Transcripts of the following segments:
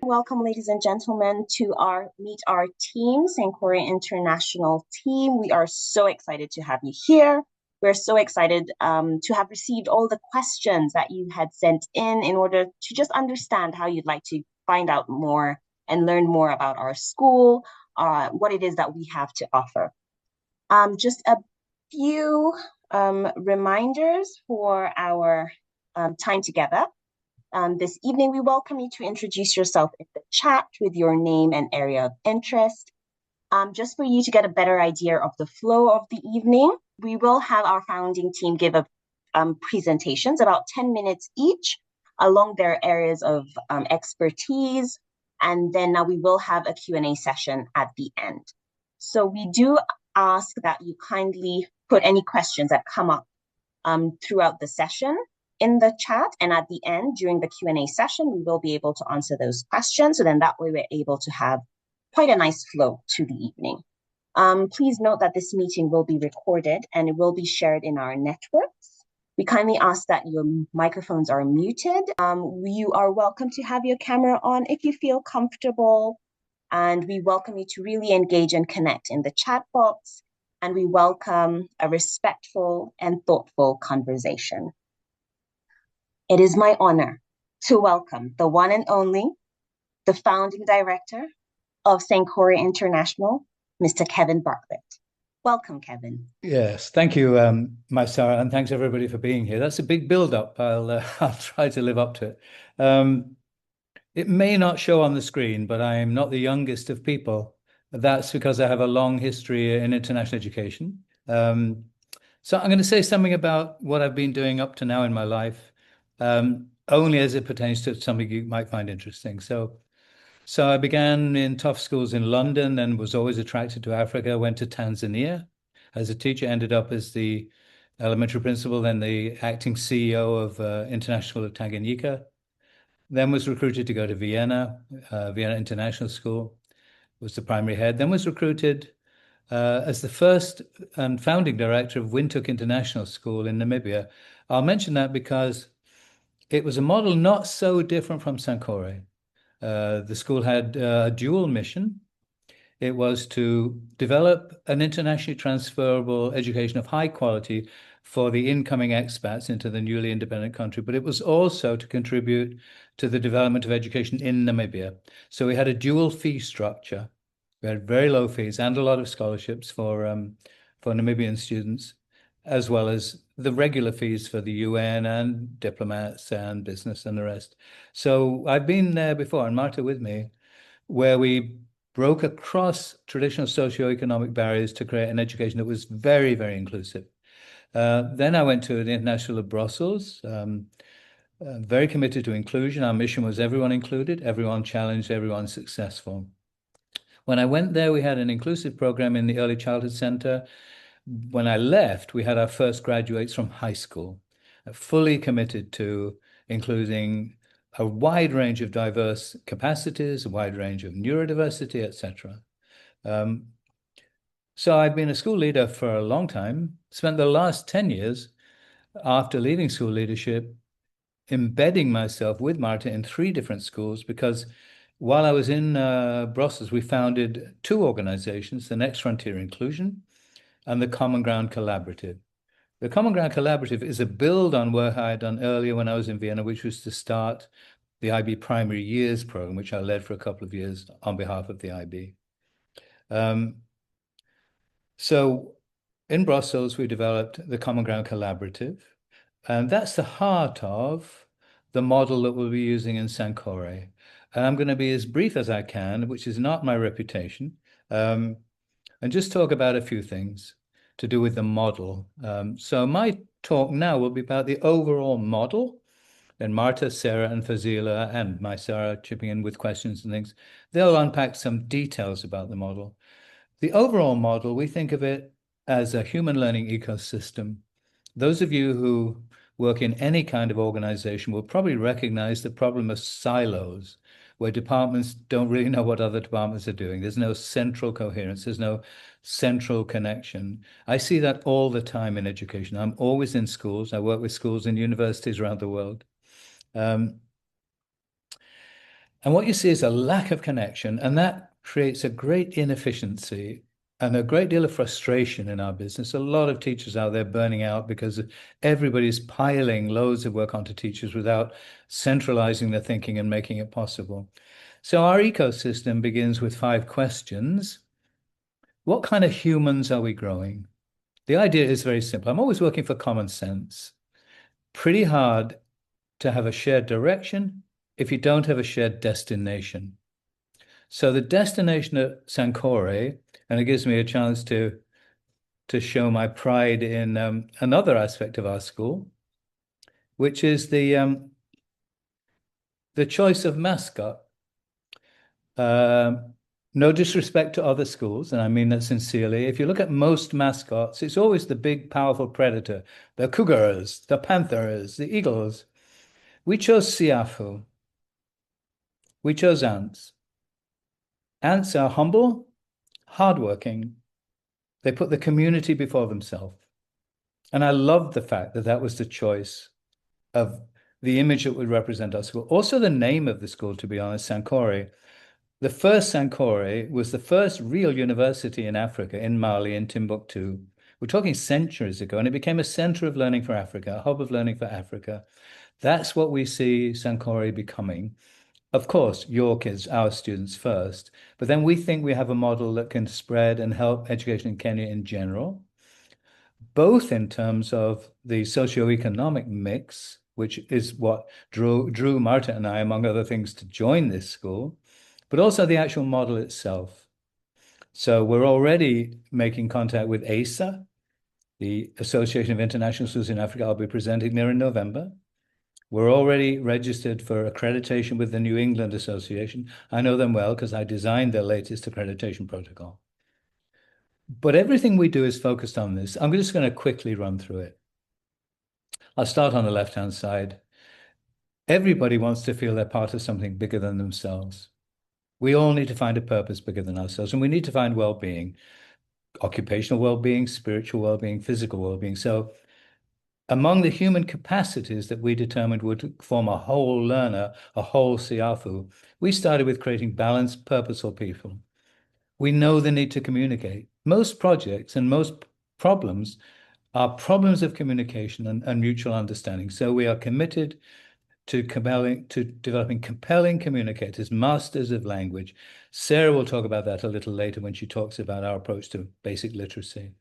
Welcome, ladies and gentlemen, to Meet Our Team, Sankoré International team. We are so excited to have you here. We're so excited to have received all the questions that you had sent in order to just understand how you'd like to find out more and learn more about our school, what it is that we have to offer. Just a few reminders for our time together. This evening, we welcome you to introduce yourself in the chat with your name and area of interest. Just for you to get a better idea of the flow of the evening, we will have our founding team give presentations, about 10 minutes each, along their areas of expertise. And then we will have a Q&A session at the end. So we do ask that you kindly put any questions that come up throughout the session in the chat, and at the end during the Q&A session we will be able to answer those questions, so then that way we're able to have quite a nice flow to the evening. Please note that this meeting will be recorded and it will be shared in our networks. We kindly ask that your microphones are muted. You are welcome to have your camera on if you feel comfortable, and we welcome you to really engage and connect in the chat box, and we welcome a respectful and thoughtful conversation. It is my honor to welcome the one and only, the founding director of Sankoré International, Mr. Kevin Bartlett. Welcome, Kevin. Yes, thank you, Marta, and thanks everybody for being here. That's a big build-up. I'll try to live up to it. It may not show on the screen, but I'm not the youngest of people. That's because I have a long history in international education. So I'm going to say something about what I've been doing up to now in my life, only as it pertains to something you might find interesting. So I began in tough schools in London and was always attracted to Africa. Went to Tanzania as a teacher, ended up as the elementary principal, then the acting CEO of International Tanganyika. Then was recruited to go to Vienna, Vienna International School, was the primary head. Then was recruited as the first and founding director of Windhoek International School in Namibia. I'll mention that because it was a model not so different from Sankoré. The school had a dual mission. It was to develop an internationally transferable education of high quality for the incoming expats into the newly independent country, but it was also to contribute to the development of education in Namibia. So we had a dual fee structure. We had very low fees and a lot of scholarships for Namibian students, as well as the regular fees for the UN and diplomats and business and the rest. So I've been there before, and Marta with me, where we broke across traditional socioeconomic barriers to create an education that was very, very inclusive. Then I went to the International of Brussels, very committed to inclusion. Our mission was everyone included, everyone challenged, everyone successful. When I went there, we had an inclusive program in the Early Childhood Center. When I left, we had our first graduates from high school, fully committed to including a wide range of diverse capacities, a wide range of neurodiversity, etc. So I've been a school leader for a long time, spent the last 10 years after leaving school leadership embedding myself with Marta in 3 different schools, because while I was in Brussels, we founded 2 organizations, the Next Frontier Inclusion and the Common Ground Collaborative. The Common Ground Collaborative is a build on work I had done earlier when I was in Vienna, which was to start the IB Primary Years program, which I led for a couple of years on behalf of the IB. So in Brussels, we developed the Common Ground Collaborative, and that's the heart of the model that we'll be using in Sankoré. And I'm going to be as brief as I can, which is not my reputation, and just talk about a few things to do with the model. So my talk now will be about the overall model. Then Marta, Sarah, and Fazeelah, and my Sarah chipping in with questions and things. They'll unpack some details about the model. The overall model, we think of it as a human learning ecosystem. Those of you who work in any kind of organization will probably recognize the problem of silos, where departments don't really know what other departments are doing. There's no central coherence. There's no central connection. I see that all the time in education. I'm always in schools. I work with schools and universities around the world. Um, and what you see is a lack of connection, and that creates a great inefficiency and a great deal of frustration in our business. A lot of teachers out there burning out because everybody's piling loads of work onto teachers without centralizing their thinking and making it possible. So our ecosystem begins with 5 questions. What kind of humans are we growing? The idea is very simple. I'm always working for common sense. Pretty hard to have a shared direction if you don't have a shared destination. So the destination at Sankoré, and it gives me a chance to show my pride in another aspect of our school, which is the choice of mascot. No disrespect to other schools, and I mean that sincerely. If you look at most mascots, it's always the big, powerful predator, the cougars, the panthers, the eagles. We chose siafu. We chose ants. Ants are humble, hardworking. They put the community before themselves. And I loved the fact that that was the choice of the image that would represent our school. Also, the name of the school, to be honest, Sankoré. The first Sankoré was the first real university in Africa, in Mali, in Timbuktu. We're talking centuries ago, and it became a center of learning for Africa, a hub of learning for Africa. That's what we see Sankoré becoming. Of course, your kids, our students first, but then we think we have a model that can spread and help education in Kenya in general, both in terms of the socioeconomic mix, which is what drew Marta and I, among other things, to join this school, but also the actual model itself. So we're already making contact with ASA, the Association of International Schools in Africa. I'll be presenting there in November. We're already registered for accreditation with the New England Association. I know them well because I designed their latest accreditation protocol. But everything we do is focused on this. I'm just going to quickly run through it. I'll start on the left-hand side. Everybody wants to feel they're part of something bigger than themselves. We all need to find a purpose bigger than ourselves, and we need to find well-being, occupational well-being, spiritual well-being, physical well-being. So among the human capacities that we determined would form a whole learner, a whole siafu, we started with creating balanced, purposeful people. We know the need to communicate. Most projects and most problems are problems of communication and mutual understanding. So we are committed to developing compelling communicators, masters of language. Sarah will talk about that a little later when she talks about our approach to basic literacy.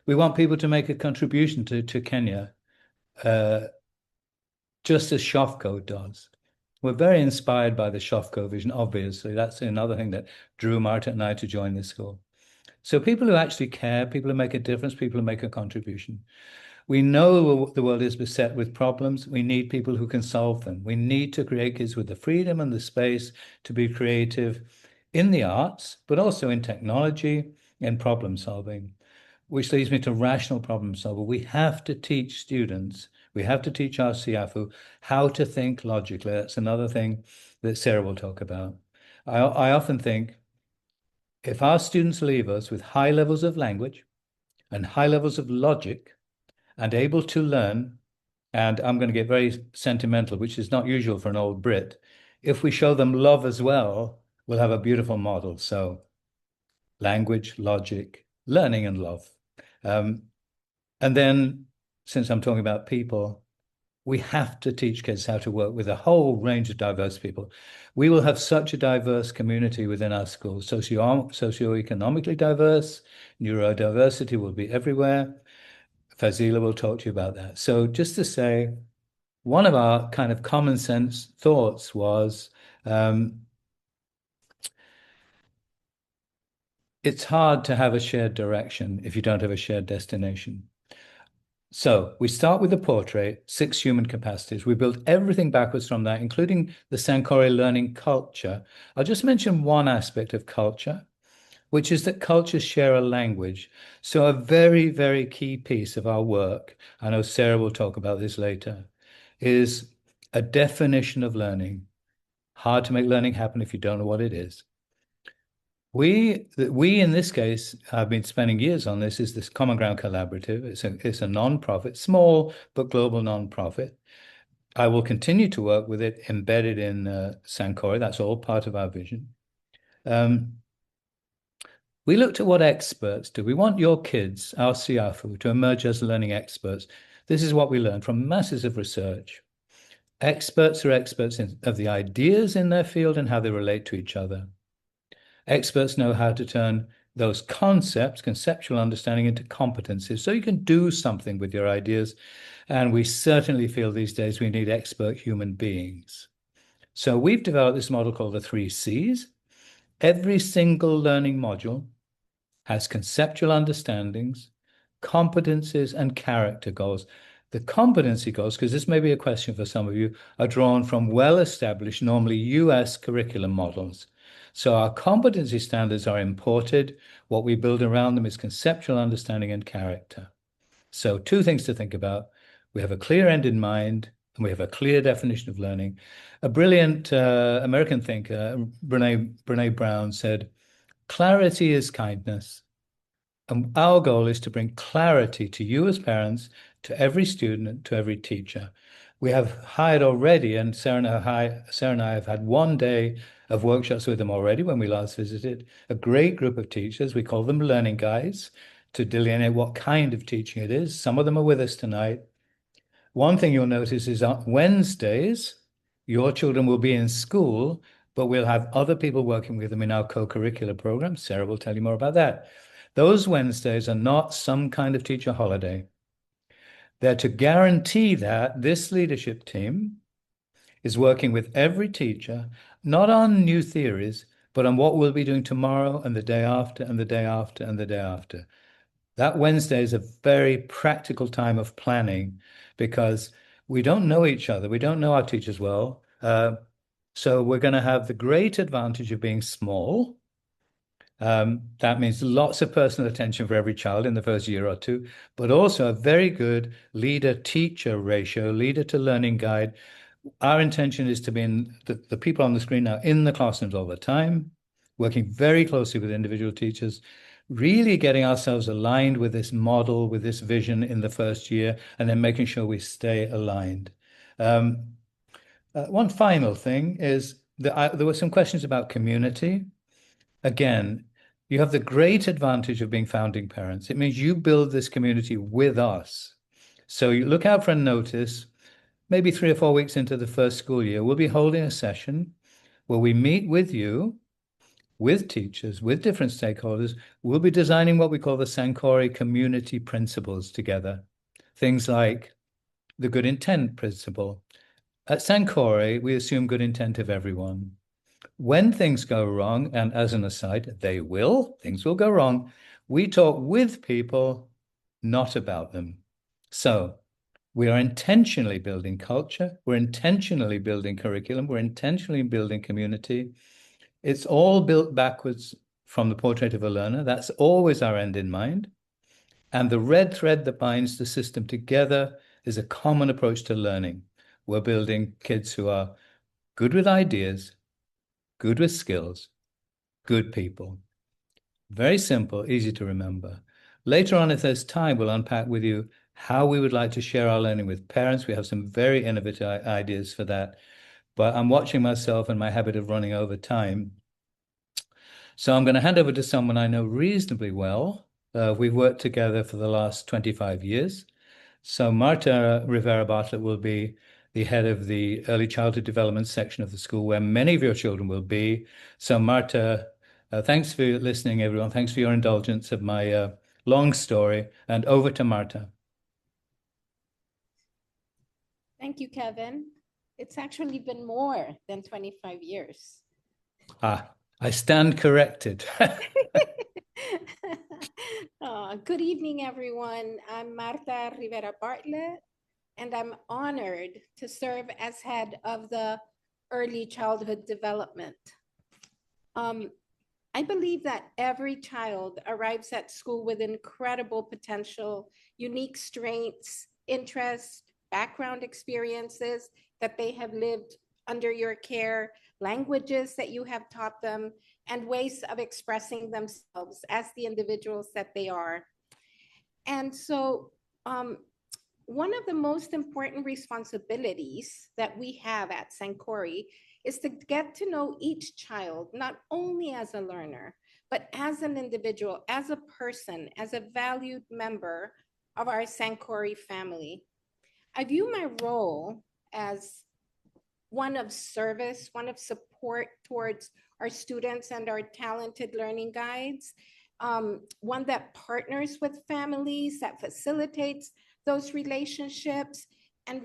We want people to make a contribution to Kenya, just as Shofco does. We're very inspired by the Shofco vision, obviously. That's another thing that drew Marta and I to join this school. So people who actually care, people who make a difference, people who make a contribution. We know the world is beset with problems. We need people who can solve them. We need to create kids with the freedom and the space to be creative in the arts, but also in technology and problem solving, which leads me to rational problem solving. We have to teach students, we have to teach our siafu how to think logically. That's another thing that Sarah will talk about. I often think if our students leave us with high levels of language and high levels of logic and able to learn, and I'm going to get very sentimental, which is not usual for an old Brit, if we show them love as well, we'll have a beautiful model. So language, logic, learning, and love. And then, since I'm talking about people, we have to teach kids how to work with a whole range of diverse people. We will have such a diverse community within our schools, socioeconomically diverse, neurodiversity will be everywhere. Fazeelah will talk to you about that. So just to say, one of our kind of common sense thoughts was it's hard to have a shared direction if you don't have a shared destination. So we start with the portrait, 6 human capacities. We build everything backwards from that, including the Sankoré learning culture. I'll just mention one aspect of culture, which is that cultures share a language. So a very, very key piece of our work, I know Sarah will talk about this later, is a definition of learning. Hard to make learning happen if you don't know what it is. We in this case have been spending years on this. Is this Common Ground Collaborative? It's a non-profit, small but global non-profit. I will continue to work with it embedded in Sankoré. That's all part of our vision. We looked at what experts do. We want your kids, our Siafu, to emerge as learning experts. This is what we learned from masses of research. Experts are experts of the ideas in their field and how they relate to each other. Experts know how to turn those concepts, conceptual understanding, into competencies, so you can do something with your ideas. And we certainly feel these days we need expert human beings. So we've developed this model called the 3 Cs. Every single learning module has conceptual understandings, competencies, and character goals. The competency goals, because this may be a question for some of you, are drawn from well-established, normally US curriculum models. So our competency standards are imported. What we build around them is conceptual understanding and character. So 2 things to think about. We have a clear end in mind, and we have a clear definition of learning. A brilliant American thinker, Brene Brown, said, clarity is kindness. And our goal is to bring clarity to you as parents, to every student, to every teacher. We have hired already, and Sarah and I have had 1 day of workshops with them already when we last visited, a great group of teachers. We call them learning guides to delineate what kind of teaching it is. Some of them are with us tonight. One thing you'll notice is on Wednesdays, your children will be in school, but we'll have other people working with them in our co-curricular program. Sarah will tell you more about that. Those Wednesdays are not some kind of teacher holiday. They're to guarantee that this leadership team is working with every teacher, not on new theories, but on what we'll be doing tomorrow and the day after and the day after and the day after. That Wednesday is a very practical time of planning because we don't know each other. We don't know our teachers well. So we're going to have the great advantage of being small. That means lots of personal attention for every child in the first year or 2, but also a very good leader-teacher ratio, leader to learning guide. Our intention is to be in the people on the screen now in the classrooms all the time, working very closely with individual teachers, really getting ourselves aligned with this model, with this vision in the first year, and then making sure we stay aligned. One final thing is that there were some questions about community. Again, you have the great advantage of being founding parents. It means you build this community with us. So you look out for a notice, maybe 3 or 4 weeks into the first school year, we'll be holding a session where we meet with you, with teachers, with different stakeholders. We'll be designing what we call the Sankoré community principles together. Things like the good intent principle. At Sankoré, we assume good intent of everyone. When things go wrong, and as an aside, things will go wrong, we talk with people, not about them. So we are intentionally building culture, we're intentionally building curriculum, we're intentionally building community. It's all built backwards from the portrait of a learner. That's always our end in mind. And the red thread that binds the system together is a common approach to learning. We're building kids who are good with ideas, good with skills, good people. Very simple, easy to remember. Later on, if there's time, we'll unpack with you how we would like to share our learning with parents. We have some very innovative ideas for that. But I'm watching myself and my habit of running over time. So I'm going to hand over to someone I know reasonably well. We've worked together for the last 25 years. So Marta Rivera-Bartlett will be the head of the early childhood development section of the school, where many of your children will be. So Marta, thanks for listening, everyone. Thanks for your indulgence of my long story. And over to Marta. Thank you, Kevin. It's actually been more than 25 years. I stand corrected. Good evening, everyone. I'm Marta Rivera-Bartlett, and I'm honored to serve as head of the early childhood development. I believe that every child arrives at school with incredible potential, unique strengths, interests, background experiences that they have lived under your care, languages that you have taught them, and ways of expressing themselves as the individuals that they are. And so one of the most important responsibilities that we have at Sankoré is to get to know each child, not only as a learner, but as an individual, as a person, as a valued member of our Sankoré family. I view my role as one of service, one of support towards our students and our talented learning guides, one that partners with families, that facilitates those relationships, and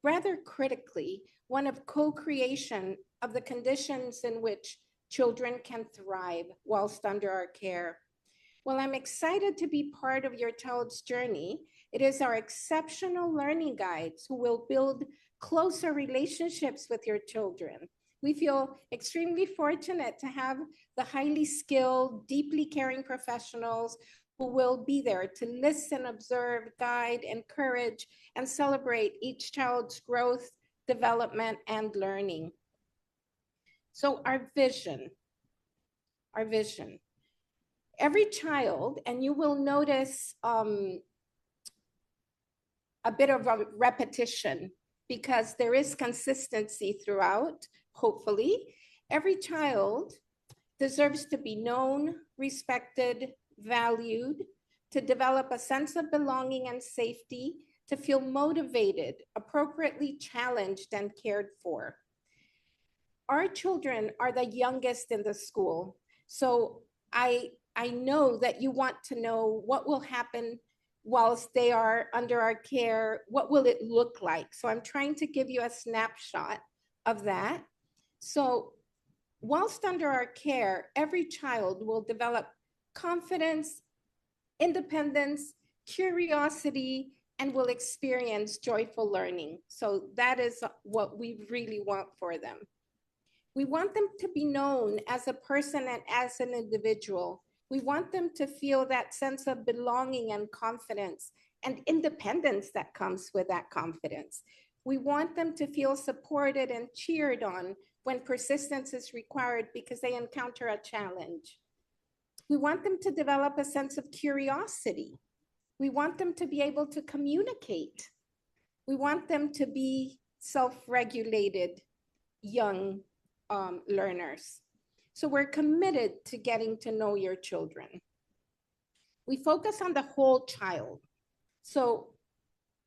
rather critically, one of co-creation of the conditions in which children can thrive whilst under our care. Well, I'm excited to be part of your child's journey. It is our exceptional learning guides who will build closer relationships with your children. We feel extremely fortunate to have the highly skilled, deeply caring professionals who will be there to listen, observe, guide, encourage, and celebrate each child's growth, development, and learning. So our vision. Every child, and you will notice a bit of a repetition because there is consistency throughout, hopefully. Every child deserves to be known, respected, valued, to develop a sense of belonging and safety, to feel motivated, appropriately challenged, and cared for. Our children are the youngest in the school, so I know that you want to know what will happen whilst they are under our care. What will it look like? So I'm trying to give you a snapshot of that. So whilst under our care, every child will develop confidence, independence, curiosity, and will experience joyful learning. So that is what we really want for them. We want them to be known as a person and as an individual. We want them to feel that sense of belonging and confidence and independence that comes with that confidence. We want them to feel supported and cheered on when persistence is required because they encounter a challenge. We want them to develop a sense of curiosity. We want them to be able to communicate. We want them to be self-regulated young learners. So we're committed to getting to know your children. We focus on the whole child. So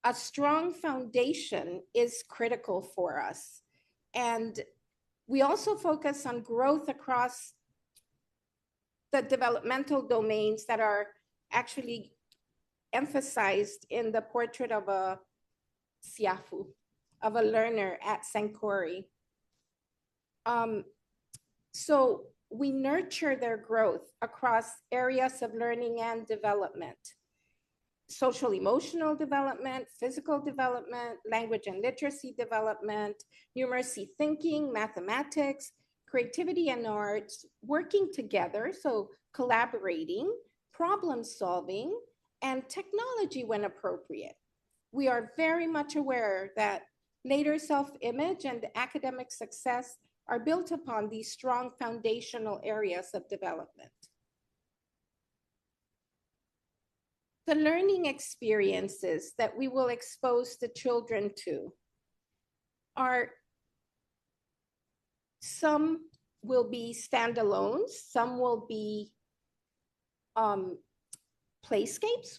a strong foundation is critical for us. And we also focus on growth across the developmental domains that are actually emphasized in the portrait of a siafu, of a learner at Sankoré. So we nurture their growth across areas of learning and development: social emotional development, physical development, language and literacy development, numeracy thinking, mathematics, creativity and arts, working together, so collaborating, problem solving, and technology when appropriate. We are very much aware that later self-image and academic success are built upon these strong foundational areas of development. The learning experiences that we will expose the children to are, some will be standalones, some will be playscapes,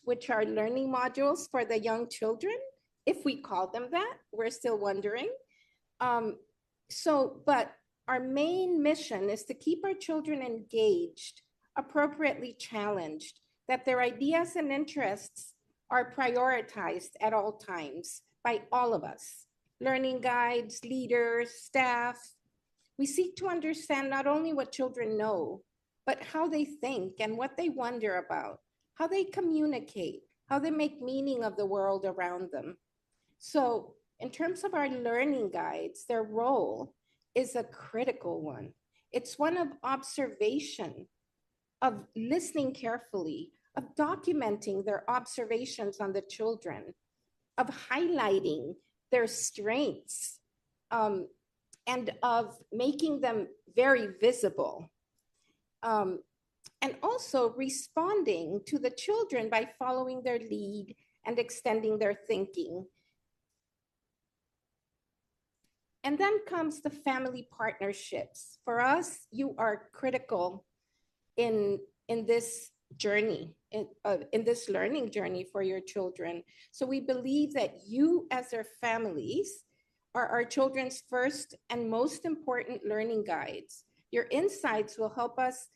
which are learning modules for the young children, if we call them that. We're still wondering. But our main mission is to keep our children engaged, appropriately challenged, that their ideas and interests are prioritized at all times by all of us, learning guides, leaders, staff. We seek to understand not only what children know, but how they think and what they wonder about, how they communicate, how they make meaning of the world around them. So in terms of our learning guides, their role is a critical one. It's one of observation, of listening carefully, of documenting their observations on the children, of highlighting their strengths, and of making them very visible. and also responding to the children by following their lead and extending their thinking. And then comes the family partnerships. For us, you are critical in this journey, in this learning journey for your children. So we believe that you as their families are our children's first and most important learning guides. Your insights will help us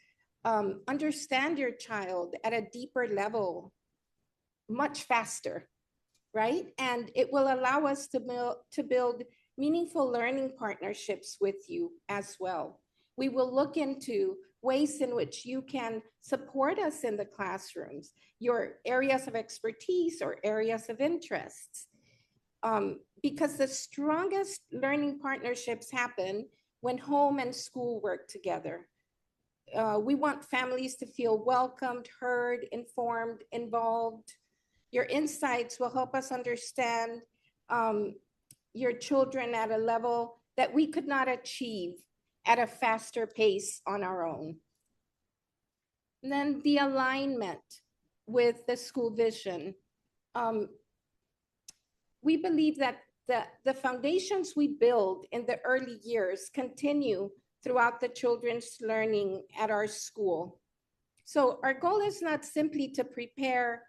understand your child at a deeper level much faster, right? And it will allow us to build meaningful learning partnerships with you as well. We will look into ways in which you can support us in the classrooms, your areas of expertise or areas of interests. Because the strongest learning partnerships happen when home and school work together. We want families to feel welcomed, heard, informed, involved. Your insights will help us understand your children at a level that we could not achieve at a faster pace on our own. And then the alignment with the school vision. We believe that the foundations we build in the early years continue throughout the children's learning at our school. So our goal is not simply to prepare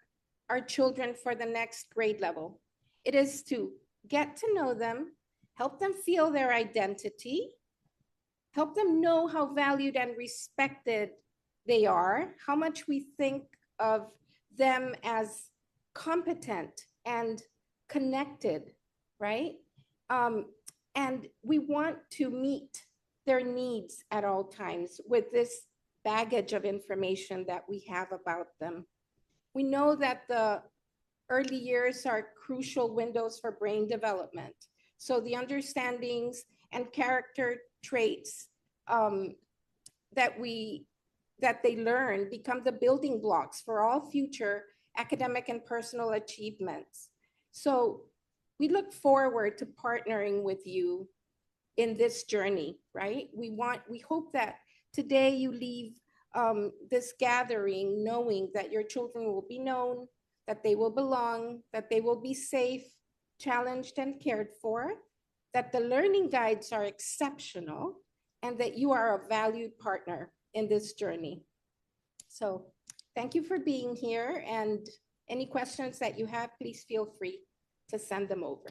our children for the next grade level. It is to get to know them, help them feel their identity, help them know how valued and respected they are, how much we think of them as competent and connected, right? And we want to meet their needs at all times with this baggage of information that we have about them. We know that the early years are crucial windows for brain development. So the understandings and character traits that they learn become the building blocks for all future academic and personal achievements. So we look forward to partnering with you in this journey, right? We hope that today you leave this gathering knowing that your children will be known, that they will belong, that they will be safe, challenged, and cared for, that the learning guides are exceptional, and that you are a valued partner in this journey. So thank you for being here, and any questions that you have, please feel free to send them over.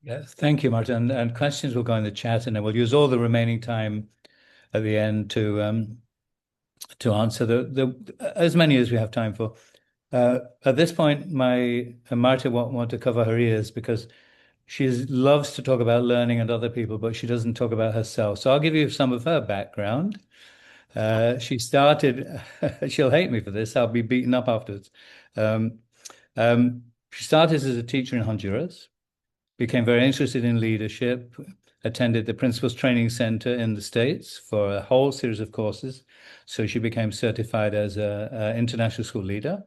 Yes, thank you, Marta. And questions will go in the chat, and then we'll use all the remaining time at the end to answer as many as we have time for. At this point, Marta won't want to cover her ears because she loves to talk about learning and other people, but she doesn't talk about herself. So I'll give you some of her background. She started, she'll hate me for this, I'll be beaten up afterwards. She started as a teacher in Honduras, became very interested in leadership, attended the Principals Training Center in the States for a whole series of courses. So she became certified as an international school leader.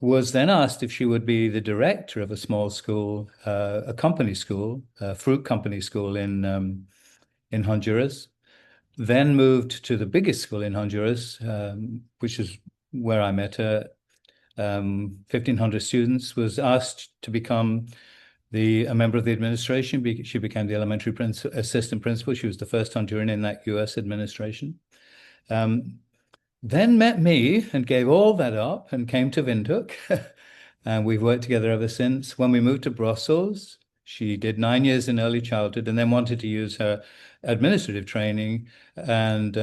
Was then asked if she would be the director of a small school, a company school, a fruit company school in Honduras. Then moved to the biggest school in Honduras, which is where I met her. 1,500 students, was asked to become a member of the administration. She became the elementary assistant principal. She was the first Honduran in that US administration. Then met me and gave all that up and came to Windhoek. And we've worked together ever since. When we moved to Brussels, she did 9 years in early childhood and then wanted to use her administrative training and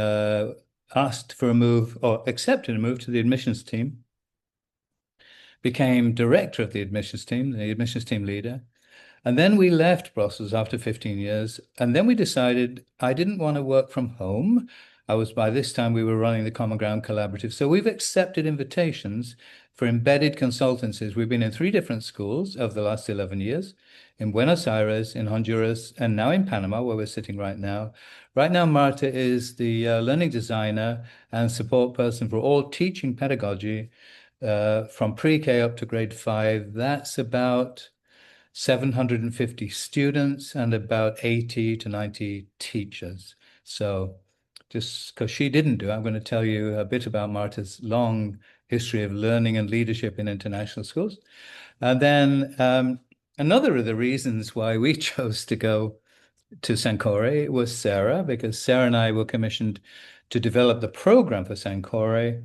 asked for a move, or accepted a move to the admissions team. Became director of the admissions team leader. And then we left Brussels after 15 years. And then we decided I didn't want to work from home. By this time, we were running the Common Ground Collaborative. So we've accepted invitations for embedded consultancies. We've been in 3 different schools over the last 11 years, in Buenos Aires, in Honduras, and now in Panama, where we're sitting right now. Right now, Marta is the learning designer and support person for all teaching pedagogy from pre-K up to grade 5. That's about 750 students and about 80 to 90 teachers. So just because she didn't do it, I'm going to tell you a bit about Marta's long history of learning and leadership in international schools. And then another of the reasons why we chose to go to Sankoré was Sarah, because Sarah and I were commissioned to develop the program for Sankoré.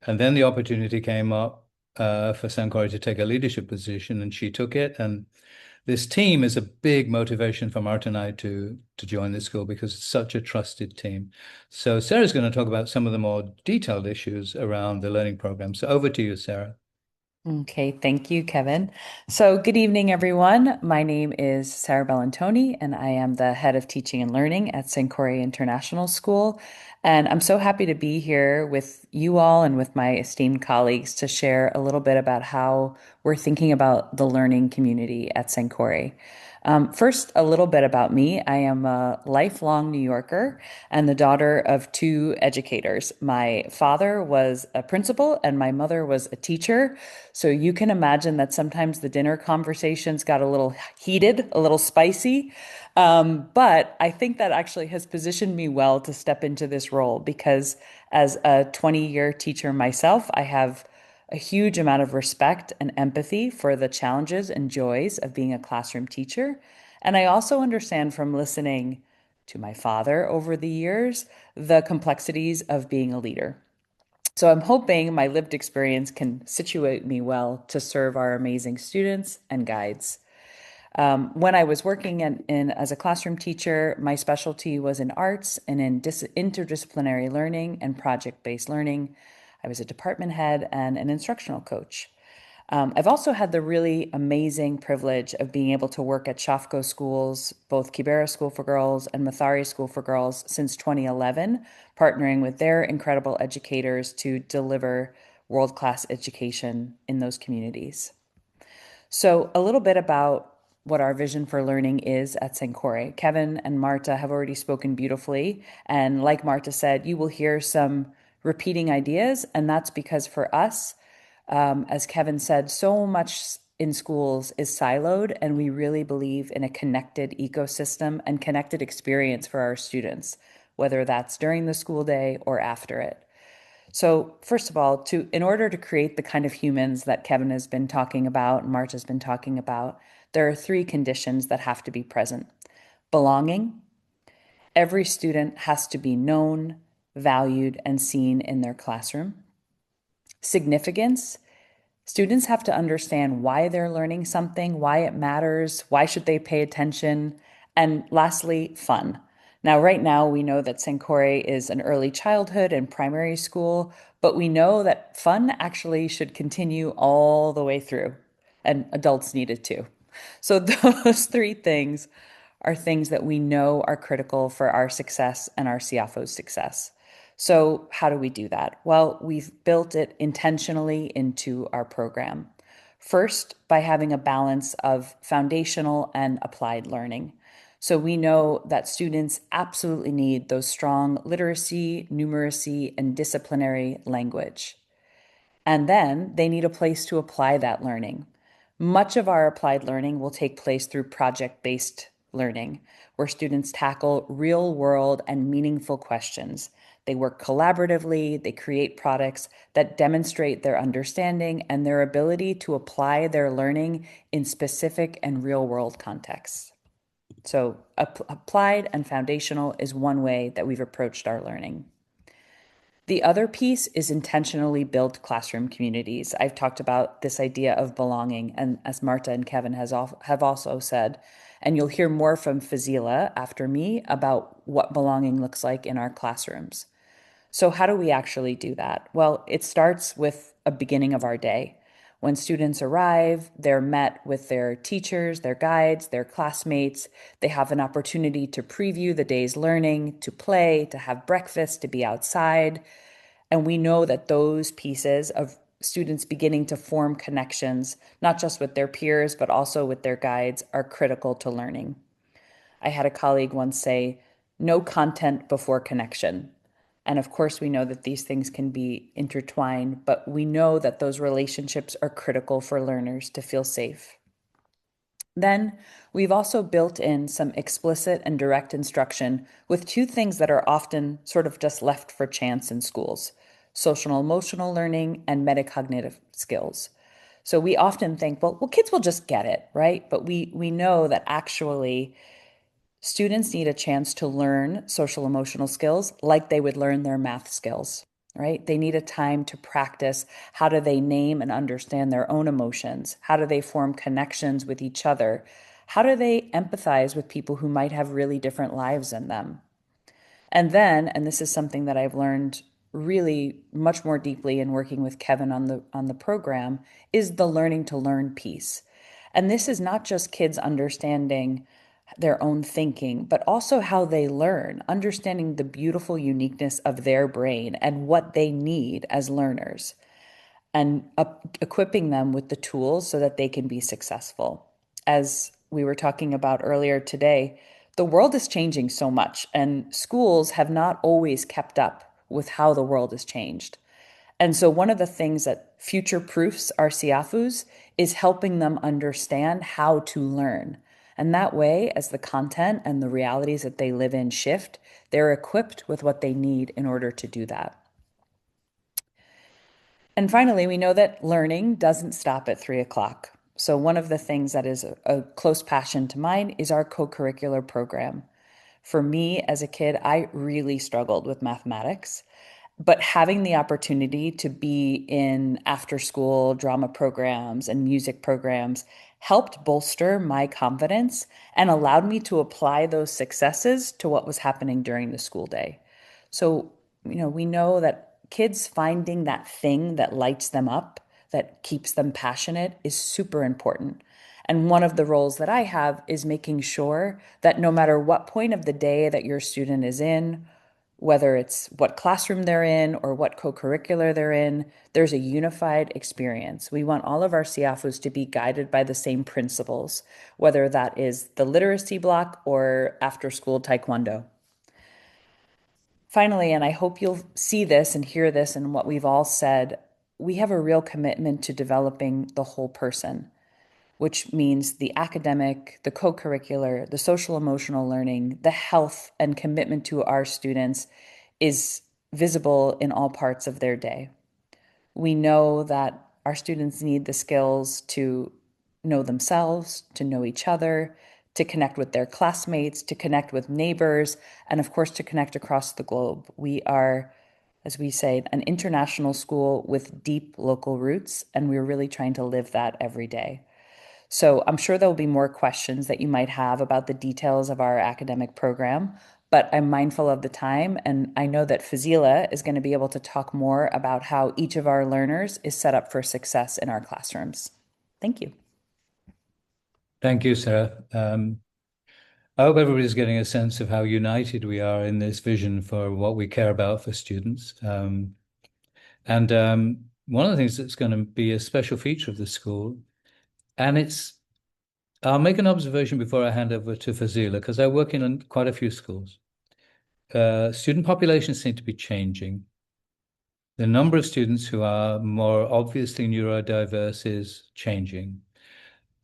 And then the opportunity came up for Sankoré to take a leadership position, and she took it. And this team is a big motivation for Marta and I to join the school because it's such a trusted team. So Sarah's going to talk about some of the more detailed issues around the learning program. So over to you, Sarah. Okay, thank you, Kevin. So, good evening, everyone. My name is Sarah Bellantoni, and I am the head of teaching and learning at Sankoré International School. And I'm so happy to be here with you all and with my esteemed colleagues to share a little bit about how we're thinking about the learning community at Sankoré. First, a little bit about me. I am a lifelong New Yorker and the daughter of two educators. My father was a principal and my mother was a teacher. So you can imagine that sometimes the dinner conversations got a little heated, a little spicy. But I think that actually has positioned me well to step into this role because as a 20-year teacher myself, I have a huge amount of respect and empathy for the challenges and joys of being a classroom teacher. And I also understand from listening to my father over the years the complexities of being a leader. So I'm hoping my lived experience can situate me well to serve our amazing students and guides. When I was working as a classroom teacher, my specialty was in arts and in interdisciplinary learning and project-based learning. I was a department head and an instructional coach. I've also had the really amazing privilege of being able to work at Shafco schools, both Kibera School for Girls and Mathari School for Girls, since 2011, partnering with their incredible educators to deliver world-class education in those communities. So, a little bit about what our vision for learning is at Sankoré. Kevin and Marta have already spoken beautifully. And like Marta said, you will hear some repeating ideas. And that's because for us, as Kevin said, so much in schools is siloed, and we really believe in a connected ecosystem and connected experience for our students, whether that's during the school day or after it. So, first of all, in order to create the kind of humans that Kevin has been talking about and Marta's been talking about, there are three conditions that have to be present. Belonging. Every student has to be known, valued, and seen in their classroom. Significance. Students have to understand why they're learning something, why it matters, why should they pay attention, and lastly, fun. Now, right now, we know that Sankoré is an early childhood and primary school, but we know that fun actually should continue all the way through, and adults need it too. So those three things are things that we know are critical for our success and our CIAFO's success. So how do we do that? Well, we've built it intentionally into our program. First, by having a balance of foundational and applied learning. So we know that students absolutely need those strong literacy, numeracy, and disciplinary language. And then they need a place to apply that learning. Much of our applied learning will take place through project-based learning, where students tackle real-world and meaningful questions. They work collaboratively, they create products that demonstrate their understanding and their ability to apply their learning in specific and real-world contexts. So applied and foundational is one way that we've approached our learning. The other piece is intentionally built classroom communities. I've talked about this idea of belonging, and as Marta and Kevin have also said, and you'll hear more from Fazeelah after me about what belonging looks like in our classrooms. So how do we actually do that? Well, it starts with a beginning of our day. When students arrive, they're met with their teachers, their guides, their classmates. They have an opportunity to preview the day's learning, to play, to have breakfast, to be outside. And we know that those pieces of students beginning to form connections, not just with their peers, but also with their guides, are critical to learning. I had a colleague once say, no content before connection. And of course, we know that these things can be intertwined, but we know that those relationships are critical for learners to feel safe. Then we've also built in some explicit and direct instruction with two things that are often sort of just left for chance in schools: social emotional learning and metacognitive skills. So we often think, well, kids will just get it, right? But we know that actually students need a chance to learn social emotional skills like they would learn their math skills, right? They need a time to practice. How do they name and understand their own emotions? How do they form connections with each other? How do they empathize with people who might have really different lives than them? And then, and this is something that I've learned really much more deeply in working with Kevin on the program, is the learning to learn piece. And this is not just kids understanding their own thinking, but also how they learn, understanding the beautiful uniqueness of their brain and what they need as learners, and equipping them with the tools so that they can be successful. As we were talking about earlier today, the world is changing so much, and schools have not always kept up with how the world has changed. And so, one of the things that future proofs our SIAFUs is helping them understand how to learn. And that way, as the content and the realities that they live in shift, they're equipped with what they need in order to do that. And finally, we know that learning doesn't stop at 3 o'clock. So, one of the things that is a close passion to mine is our co curricular program. For me as a kid, I really struggled with mathematics, but having the opportunity to be in after school drama programs and music programs helped bolster my confidence and allowed me to apply those successes to what was happening during the school day. So, we know that kids finding that thing that lights them up, that keeps them passionate, is super important. And one of the roles that I have is making sure that no matter what point of the day that your student is in, whether it's what classroom they're in or what co-curricular they're in, there's a unified experience. We want all of our SIAFUs to be guided by the same principles, whether that is the literacy block or after school taekwondo. Finally, and I hope you'll see this and hear this in what we've all said, we have a real commitment to developing the whole person, which means the academic, the co-curricular, the social emotional learning, the health and commitment to our students is visible in all parts of their day. We know that our students need the skills to know themselves, to know each other, to connect with their classmates, to connect with neighbors, and of course, to connect across the globe. We are, as we say, an international school with deep local roots, and we're really trying to live that every day. So I'm sure there'll be more questions that you might have about the details of our academic program, but I'm mindful of the time, and I know that Fazeelah is going to be able to talk more about how each of our learners is set up for success in our classrooms. Thank you. Thank you, Sarah. I hope everybody's getting a sense of how united we are in this vision for what we care about for students. And one of the things that's going to be a special feature of the school, and I'll make an observation before I hand over to Fazeelah, because I work in quite a few schools. Student populations seem to be changing. The number of students who are more obviously neurodiverse is changing.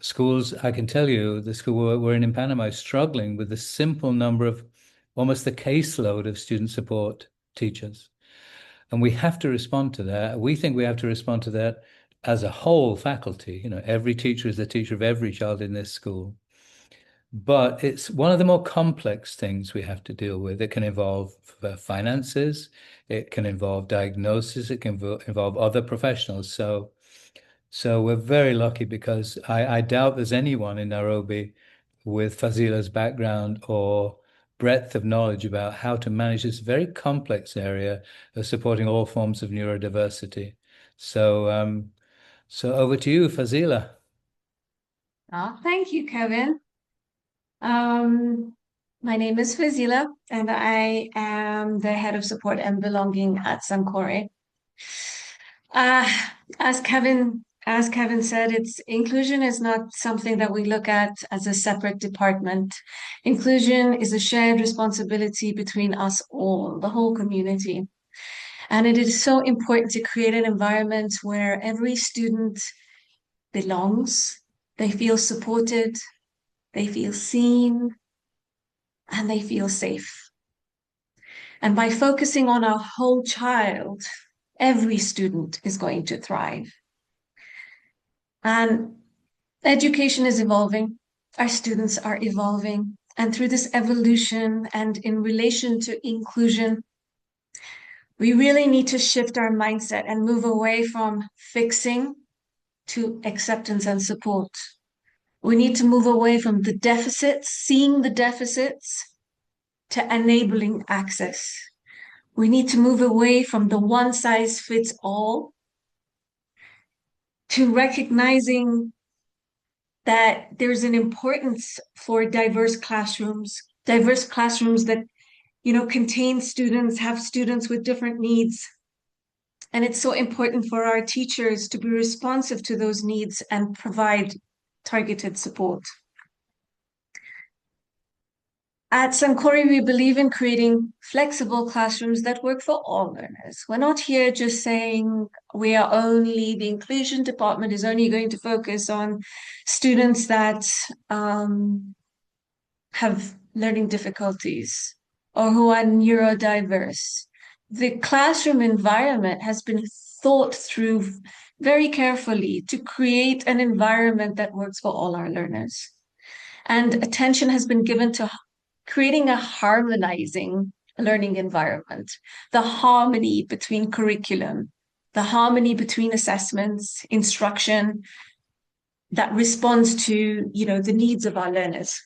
Schools, I can tell you, the school we're in Panama is struggling with the simple number of almost the caseload of student support teachers. And we have to respond to that. We think we have to respond to that as a whole faculty. Every teacher is the teacher of every child in this school. But it's one of the more complex things we have to deal with. It can involve finances, it can involve diagnosis, it can involve other professionals. So we're very lucky, because I doubt there's anyone in Nairobi with Fazeelah's background or breadth of knowledge about how to manage this very complex area of supporting all forms of neurodiversity. So over to you, Fazeelah. Thank you, Kevin. My name is Fazeelah, and I am the head of support and belonging at Sankoré. As Kevin said, inclusion is not something that we look at as a separate department. Inclusion is a shared responsibility between us all, the whole community. And it is so important to create an environment where every student belongs, they feel supported, they feel seen, and they feel safe. And by focusing on our whole child, every student is going to thrive. And education is evolving. Our students are evolving. And through this evolution and in relation to inclusion, we really need to shift our mindset and move away from fixing to acceptance and support. We need to move away from the deficits, seeing the deficits, to enabling access. We need to move away from the one size fits all to recognizing that there's an importance for diverse classrooms that, contain students, have students with different needs. And it's so important for our teachers to be responsive to those needs and provide targeted support. At Sankoré, we believe in creating flexible classrooms that work for all learners. We're not here just saying the inclusion department is only going to focus on students that have learning difficulties or who are neurodiverse. The classroom environment has been thought through very carefully to create an environment that works for all our learners. And attention has been given to creating a harmonizing learning environment, the harmony between curriculum, the harmony between assessments, instruction that responds to, the needs of our learners.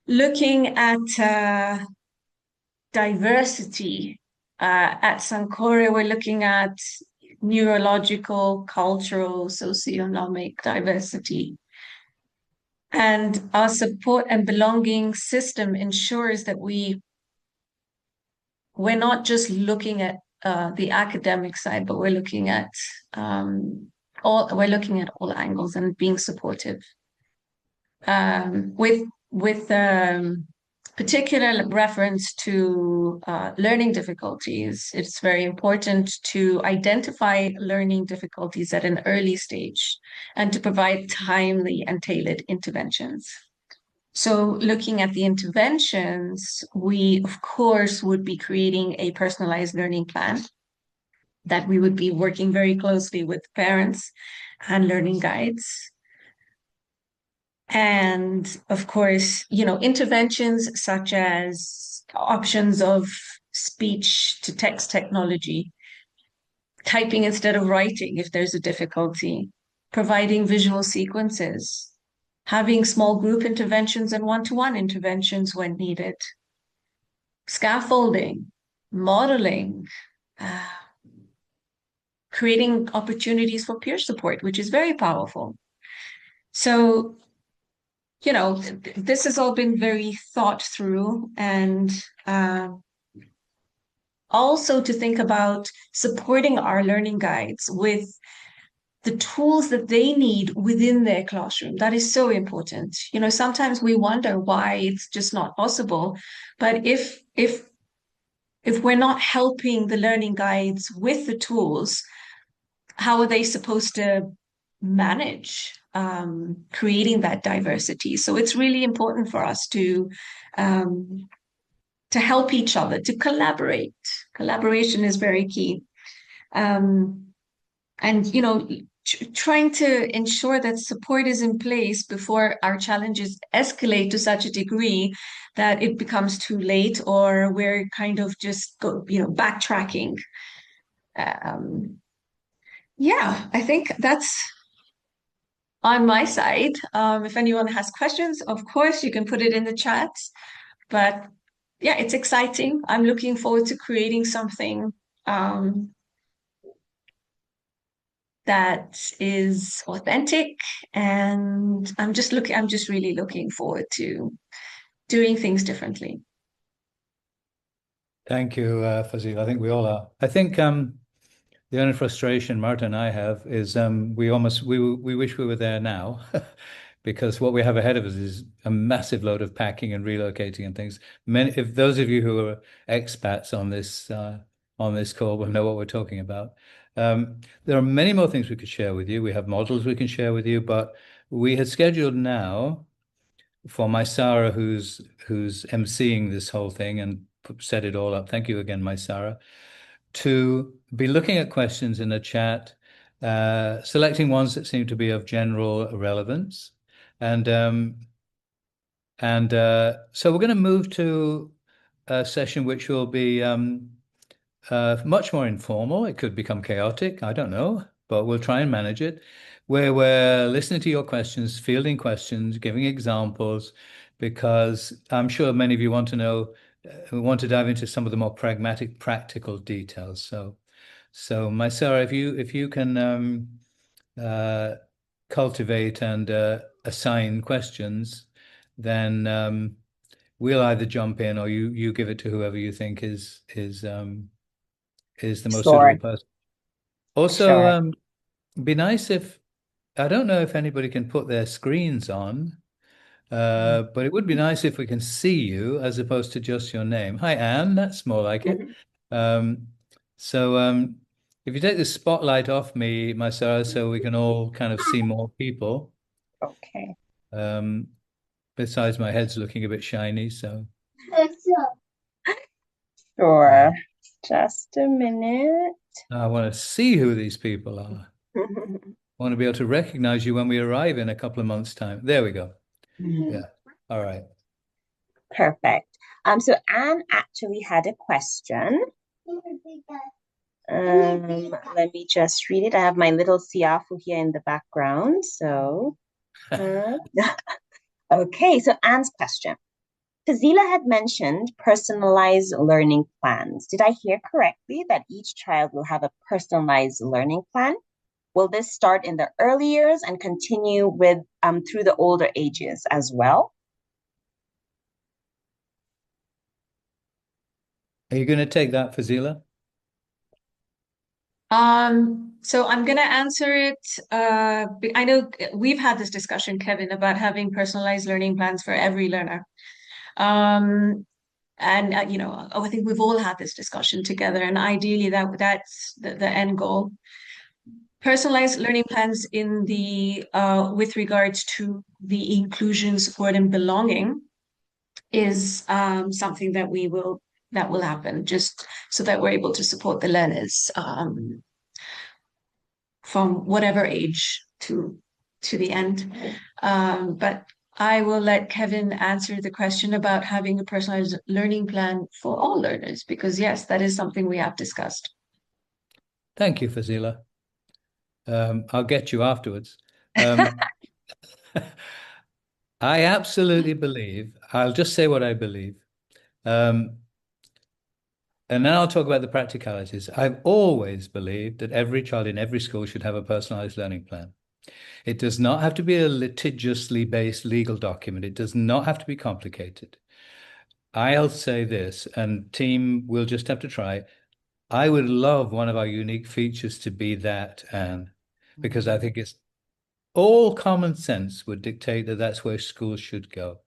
Looking at diversity at Sankoré, we're looking at neurological, cultural, socioeconomic diversity. And our support and belonging system ensures that we're not just looking at the academic side, but we're looking at all angles and being supportive. With particular reference to learning difficulties, it's very important to identify learning difficulties at an early stage and to provide timely and tailored interventions. So looking at the interventions, we, of course, would be creating a personalized learning plan that we would be working very closely with parents and learning guides. And of course, interventions such as options of speech to text technology, typing instead of writing if there's a difficulty, providing visual sequences, having small group interventions and one-to-one interventions when needed, scaffolding, modeling, creating opportunities for peer support, which is very powerful. So this has all been very thought through, and also to think about supporting our learning guides with the tools that they need within their classroom. That is so important. Sometimes we wonder why it's just not possible, but if we're not helping the learning guides with the tools, how are they supposed to manage creating that diversity? So it's really important for us to help each other, to collaborate. Collaboration is very key. And, trying to ensure that support is in place before our challenges escalate to such a degree that it becomes too late or we're kind of just backtracking. I think that's on my side. If anyone has questions, of course, you can put it in the chat. But yeah, it's exciting. I'm looking forward to creating something that is authentic. And I'm just really looking forward to doing things differently. Thank you, Fazeelah. I think we all are. I think the only frustration Marta and I have is we wish we were there now because what we have ahead of us is a massive load of packing and relocating and things. If those of you who are expats on this call will know what we're talking about. There are many more things we could share with you. We have models we can share with you, but we had scheduled now for my Sarah, who's emceeing this whole thing and set it all up. Thank you again, my Sarah, to be looking at questions in the chat, selecting ones that seem to be of general relevance, and so we're going to move to a session which will be much more informal. It could become chaotic, I don't know, but we'll try and manage it, where we're listening to your questions, fielding questions, giving examples, because I'm sure many of you want to know, want to dive into some of the more pragmatic, practical details. So my Sarah, if you can cultivate and assign questions, then we'll either jump in or you give it to whoever you think is the most suitable Sure, person. Also, sure. be nice if, I don't know if anybody can put their screens on, but it would be nice if we can see you as opposed to just your name. Hi, Anne, that's more like it. Um, so if you take the spotlight off me, my Sarah, so we can all kind of see more people, Okay. besides my head's looking a bit shiny, so. Sure. Just a minute. I want to see who these people are. I want to be able to recognize you when we arrive in a couple of months' time. There we go. Yeah. All right. Perfect. So Anne actually had a question. Let me just read it. I have my little siafu here in the background. So, okay. So Anne's question. Fazeelah had mentioned personalized learning plans. Did I hear correctly that each child will have a personalized learning plan? Will this start in the early years and continue with through the older ages as well? Are you going to take that, Fazeelah? So I'm going to answer it. I know we've had this discussion, Kevin, about having personalized learning plans for every learner. And I think we've all had this discussion together, and ideally that's the end goal. Personalized learning plans in the with regards to the inclusion, support, and belonging is something that will happen, just so that we're able to support the learners from whatever age to the end. But I will let Kevin answer the question about having a personalized learning plan for all learners, because yes, that is something we have discussed. Thank you, Fazeelah. I'll get you afterwards. I absolutely believe, I'll just say what I believe. And then I'll talk about the practicalities. I've always believed that every child in every school should have a personalized learning plan. It does not have to be a litigiously based legal document. It does not have to be complicated. I'll say this, and team will just have to try. I would love one of our unique features to be that, Anne, because I think it's all common sense would dictate that that's where schools should go.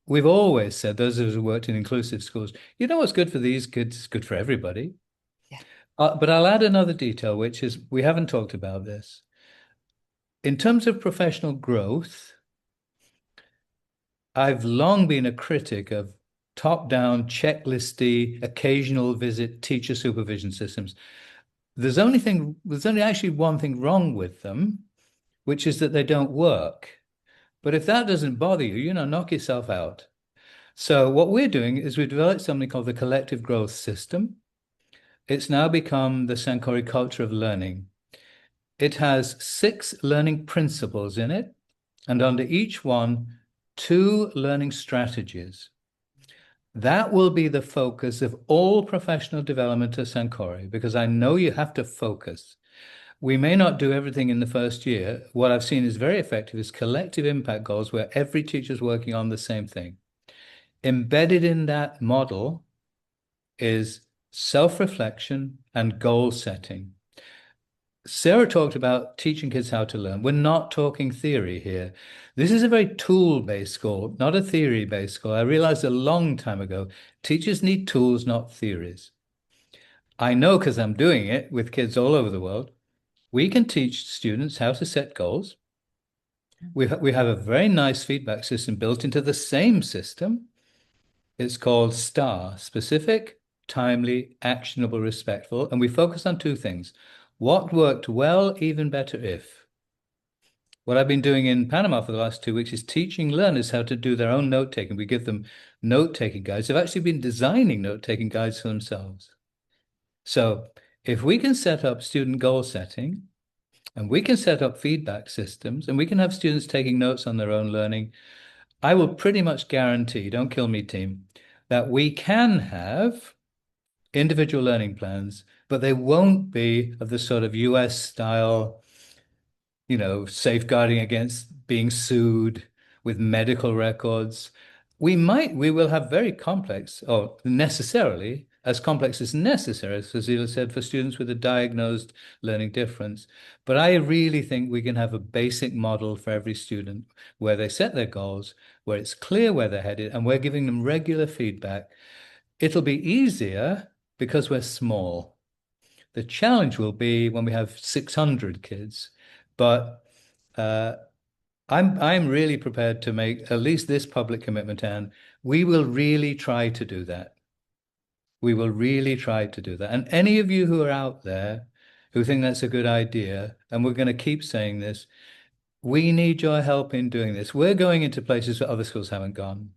We've always said, those of us who worked in inclusive schools, you know what's good for these kids is good for everybody. Yeah. But I'll add another detail, which is we haven't talked about this. In terms of professional growth, I've long been a critic of top-down, checklisty, occasional visit teacher supervision systems. There's only actually one thing wrong with them, which is that they don't work. But if that doesn't bother you, knock yourself out. So what we're doing is we've developed something called the collective growth system. It's now become the Sankoré culture of learning. It has 6 learning principles in it, and under each one, 2 learning strategies. That will be the focus of all professional development at Sankoré, because I know you have to focus. We may not do everything in the first year. What I've seen is very effective is collective impact goals where every teacher is working on the same thing. Embedded in that model is self-reflection and goal setting. Sarah talked about teaching kids how to learn. We're not talking theory here. This is a very tool-based school, not a theory-based school. I realized a long time ago, teachers need tools, not theories. I know because I'm doing it with kids all over the world. We can teach students how to set goals. We have a very nice feedback system built into the same system. It's called STAR, specific, timely, actionable, respectful. And we focus on two things. What worked well, even better if. What I've been doing in Panama for the last 2 weeks is teaching learners how to do their own note-taking. We give them note-taking guides. They've actually been designing note-taking guides for themselves. So if we can set up student goal setting, and we can set up feedback systems, and we can have students taking notes on their own learning, I will pretty much guarantee, don't kill me, team, that we can have individual learning plans, but they won't be of the sort of US style, safeguarding against being sued with medical records. We will have very complex, or necessarily as complex as necessary, as Fazeelah said, for students with a diagnosed learning difference. But I really think we can have a basic model for every student where they set their goals, where it's clear where they're headed, and we're giving them regular feedback. It'll be easier because we're small. The challenge will be when we have 600 kids, but I'm really prepared to make at least this public commitment, and we will really try to do that. We will really try to do that. And any of you who are out there who think that's a good idea, and we're going to keep saying this, we need your help in doing this. We're going into places where other schools haven't gone.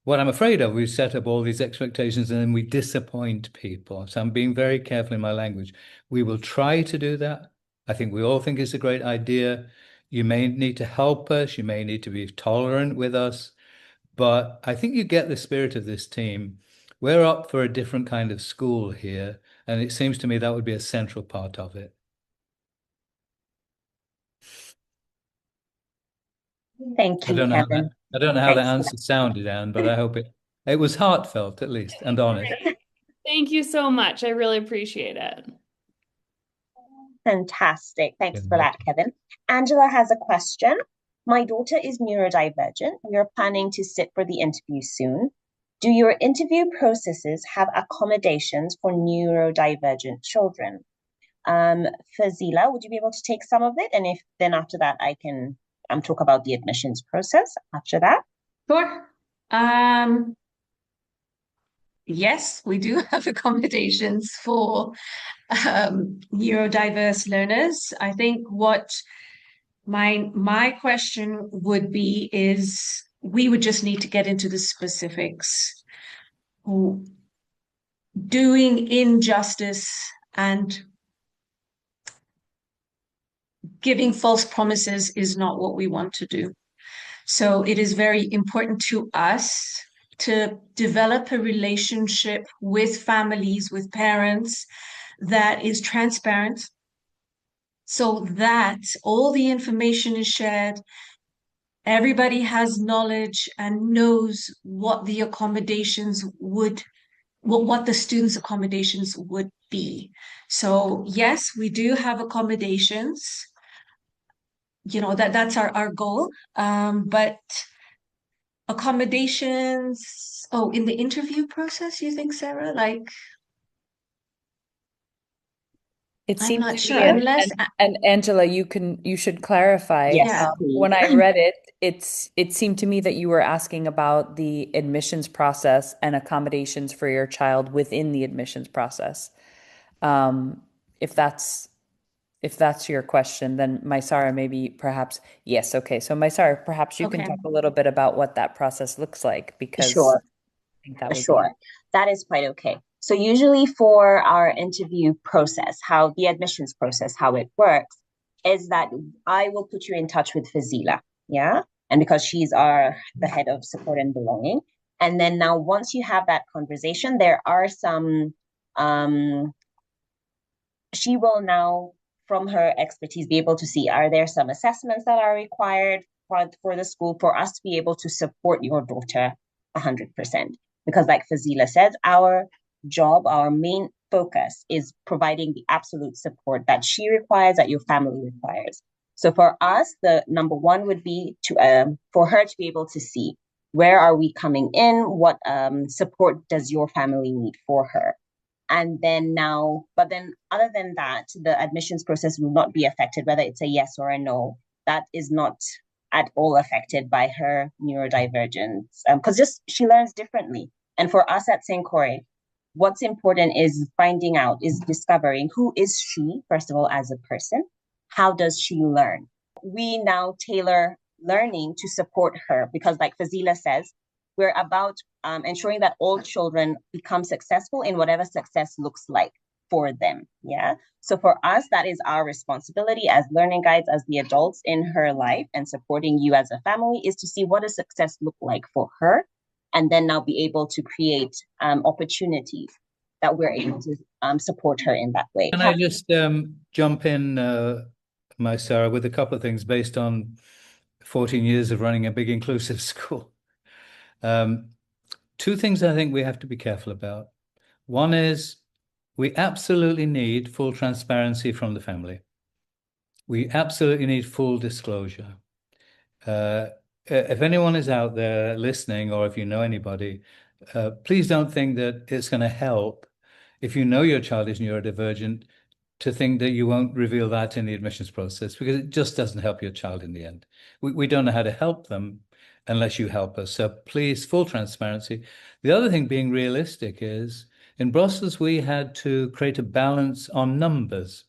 What I'm afraid of, we set up all these expectations and then we disappoint people. So I'm being very careful in my language. We will try to do that. I think we all think it's a great idea. You may need to help us. You may need to be tolerant with us. But I think you get the spirit of this team. We're up for a different kind of school here. And it seems to me that would be a central part of it. Thank you, Kevin. I don't know how the Thanks. answer sounded, Anne, but I hope it was heartfelt at least and honest. Thank you so much. I really appreciate it. Fantastic. Thanks for that, Kevin. Angela has a question. My daughter is neurodivergent. We are planning to sit for the interview soon. Do your interview processes have accommodations for neurodivergent children? Fazeelah, would you be able to take some of it? And if then after that, I can talk about the admissions process after that. Sure. Yes, we do have accommodations for neurodiverse learners. I think what my question would be is we would just need to get into the specifics. Doing injustice and giving false promises is not what we want to do. So it is very important to us to develop a relationship with families, with parents that is transparent, so that all the information is shared. Everybody has knowledge and knows what the accommodations what the students' accommodations would be. So yes, we do have accommodations. That's our goal. But accommodations, in the interview process, you think, Sarah? It I'm seems not to sure. me, Unless and Angela, you should clarify. Yes, please. When I read it, it seemed to me that you were asking about the admissions process and accommodations for your child within the admissions process. If that's your question, then Maisara, maybe perhaps yes. Okay, so Maisara, perhaps you can Okay. talk a little bit about what that process looks like, because Sure. I think that would Sure. That is quite okay. So usually for our interview process, how the admissions process, how it works is that I will put you in touch with Fazeelah, yeah? And because she's the head of support and belonging. And then now once you have that conversation, there are some, she will now, from her expertise, be able to see, are there some assessments that are required for the school for us to be able to support your daughter 100%? Because like Fazeelah said, our job, our main focus is providing the absolute support that she requires, that your family requires. So for us, the number one would be for her to be able to see, where are we coming in? What support does your family need for her? And then other than that, the admissions process will not be affected, whether it's a yes or a no. That is not at all affected by her neurodivergence, because just she learns differently. And for us at Sankoré, what's important is finding out, is discovering who is she, first of all, as a person. How does she learn? We now tailor learning to support her because, like Fazeelah says, we're about ensuring that all children become successful in whatever success looks like for them. Yeah. So for us, that is our responsibility as learning guides, as the adults in her life and supporting you as a family, is to see what does success look like for her, and then now be able to create opportunities that we're able to support her in that way. Can I just jump in, my Sarah, with a couple of things based on 14 years of running a big inclusive school. Two things I think we have to be careful about. One is we absolutely need full transparency from the family. We absolutely need full disclosure. If anyone is out there listening, or if you know anybody, please don't think that it's going to help if you know your child is neurodivergent to think that you won't reveal that in the admissions process, because it just doesn't help your child in the end. We don't know how to help them unless you help us. So please, full transparency. The other thing, being realistic, is in Brussels, we had to create a balance on numbers.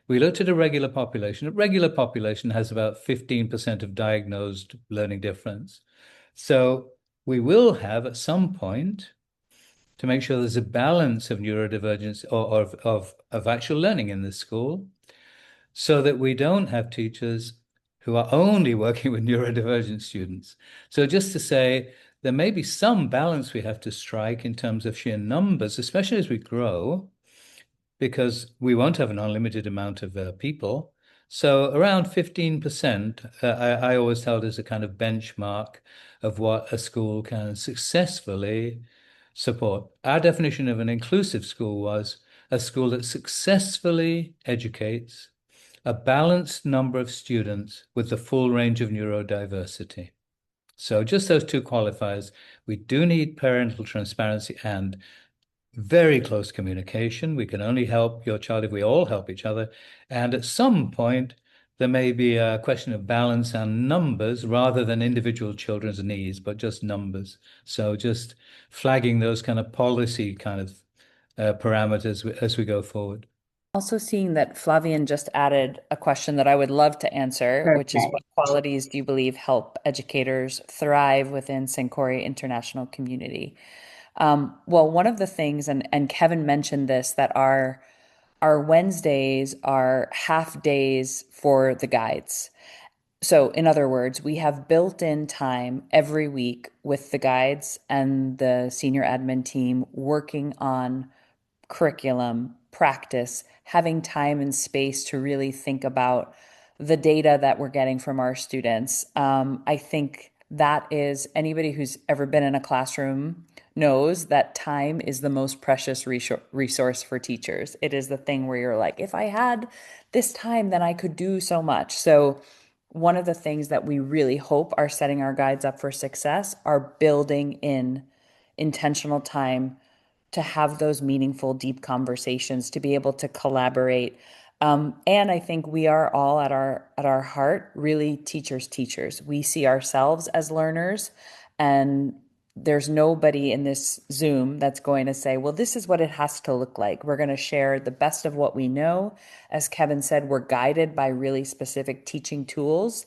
We looked at a regular population. A regular population has about 15% of diagnosed learning difference. So we will have at some point to make sure there's a balance of neurodivergence or of actual learning in the school, so that we don't have teachers who are only working with neurodivergent students. So just to say, there may be some balance we have to strike in terms of sheer numbers, especially as we grow, because we won't have an unlimited amount of people. So around 15%, I always held as a kind of benchmark of what a school can successfully support. Our definition of an inclusive school was a school that successfully educates a balanced number of students with the full range of neurodiversity. So just those two qualifiers. We do need parental transparency and very close communication. We can only help your child if we all help each other. And at some point, there may be a question of balance and numbers rather than individual children's needs, but just numbers. So just flagging those kind of policy kind of parameters as we go forward. Also seeing that Flavian just added a question that I would love to answer, which is, what qualities do you believe help educators thrive within Sankoré International community? Well, one of the things, and Kevin mentioned this, that our Wednesdays are half days for the guides. So in other words, we have built-in time every week with the guides and the senior admin team working on curriculum, practice, having time and space to really think about the data that we're getting from our students. I think that is, anybody who's ever been in a classroom knows that time is the most precious resource for teachers. It is the thing where you're like, if I had this time, then I could do so much. So one of the things that we really hope are setting our guides up for success are building in intentional time to have those meaningful, deep conversations, to be able to collaborate. And I think we are all at our heart really teachers. We see ourselves as learners, and there's nobody in this Zoom that's going to say, well, this is what it has to look like. We're going to share the best of what we know. As Kevin said, we're guided by really specific teaching tools.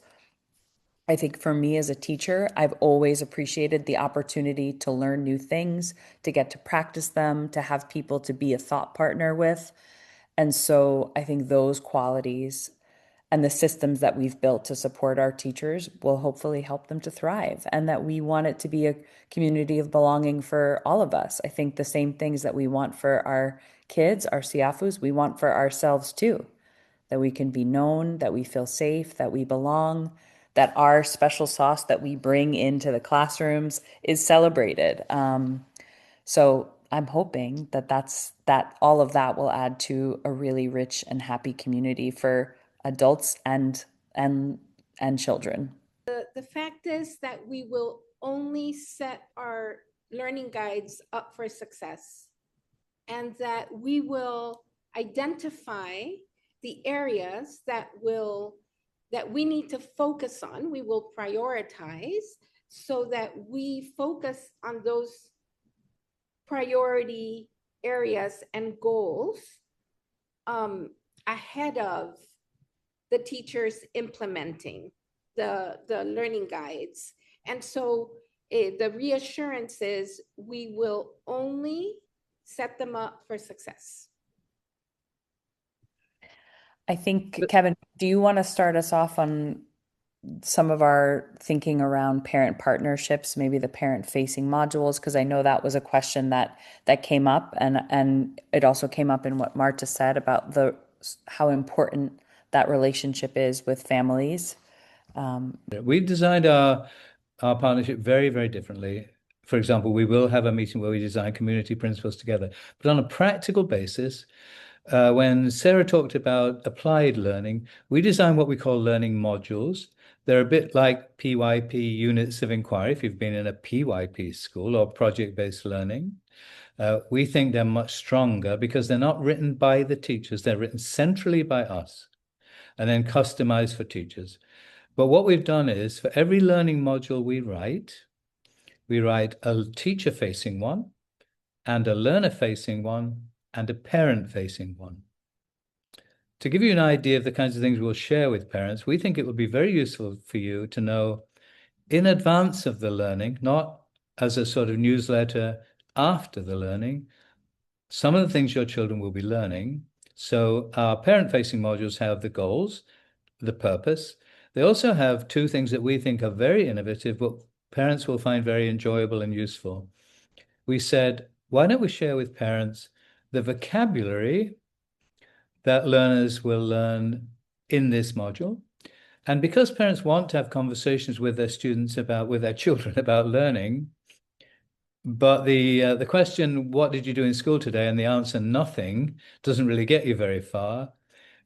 I think for me as a teacher, I've always appreciated the opportunity to learn new things, to get to practice them, to have people to be a thought partner with. And so I think those qualities and the systems that we've built to support our teachers will hopefully help them to thrive, and that we want it to be a community of belonging for all of us. I think the same things that we want for our kids, our siafus, we want for ourselves too, that we can be known, that we feel safe, that we belong, that our special sauce that we bring into the classrooms is celebrated. So I'm hoping that all of that will add to a really rich and happy community for adults and children. The fact is that we will only set our learning guides up for success, and that we will identify the areas that will that we need to focus on. We will prioritize so that we focus on those priority areas and goals ahead of the teachers implementing the learning guides. And so the reassurance is we will only set them up for success. I think, Kevin, do you want to start us off on some of our thinking around parent partnerships, maybe the parent-facing modules? Because I know that was a question that came up, and it also came up in what Marta said about how important that relationship is with families. We designed our partnership very, very differently. For example, we will have a meeting where we design community principles together, but on a practical basis. When Sarah talked about applied learning, we design what we call learning modules. They're a bit like PYP units of inquiry, if you've been in a PYP school, or project-based learning. We think they're much stronger because they're not written by the teachers. They're written centrally by us and then customized for teachers. But what we've done is, for every learning module we write a teacher-facing one and a learner-facing one and a parent-facing one. To give you an idea of the kinds of things we'll share with parents, we think it would be very useful for you to know in advance of the learning, not as a sort of newsletter after the learning, some of the things your children will be learning. So our parent-facing modules have the goals, the purpose. They also have two things that we think are very innovative, but parents will find very enjoyable and useful. We said, why don't we share with parents the vocabulary that learners will learn in this module? And because parents want to have conversations with their students with their children about learning, but the question, what did you do in school today? And the answer, nothing, doesn't really get you very far.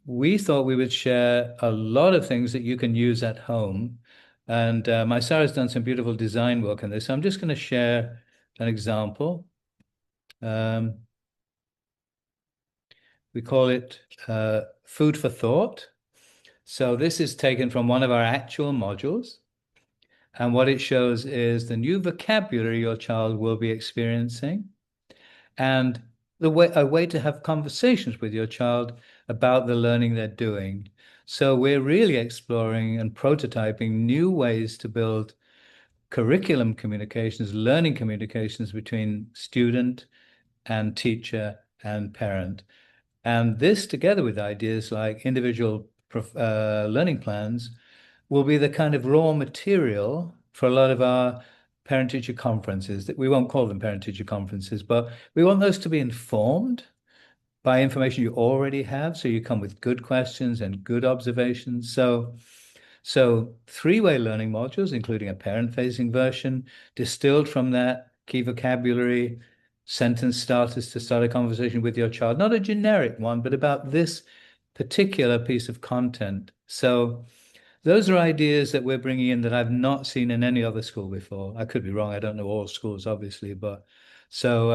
We thought we would share a lot of things that you can use at home. And my Sarah's done some beautiful design work on this. So I'm just going to share an example. We call it food for thought. So this is taken from one of our actual modules. And what it shows is the new vocabulary your child will be experiencing and a way to have conversations with your child about the learning they're doing. So we're really exploring and prototyping new ways to build curriculum communications, learning communications between student and teacher and parent. And this, together with ideas like individual learning plans, will be the kind of raw material for a lot of our parent-teacher conferences. That we won't call them parent-teacher conferences, but we want those to be informed by information you already have, so you come with good questions and good observations. So three-way learning modules, including a parent-facing version, distilled from that key vocabulary, sentence starters to start a conversation with your child, not a generic one, but about this particular piece of content. So those are ideas that we're bringing in that I've not seen in any other school before. I could be wrong. I don't know all schools, obviously, but so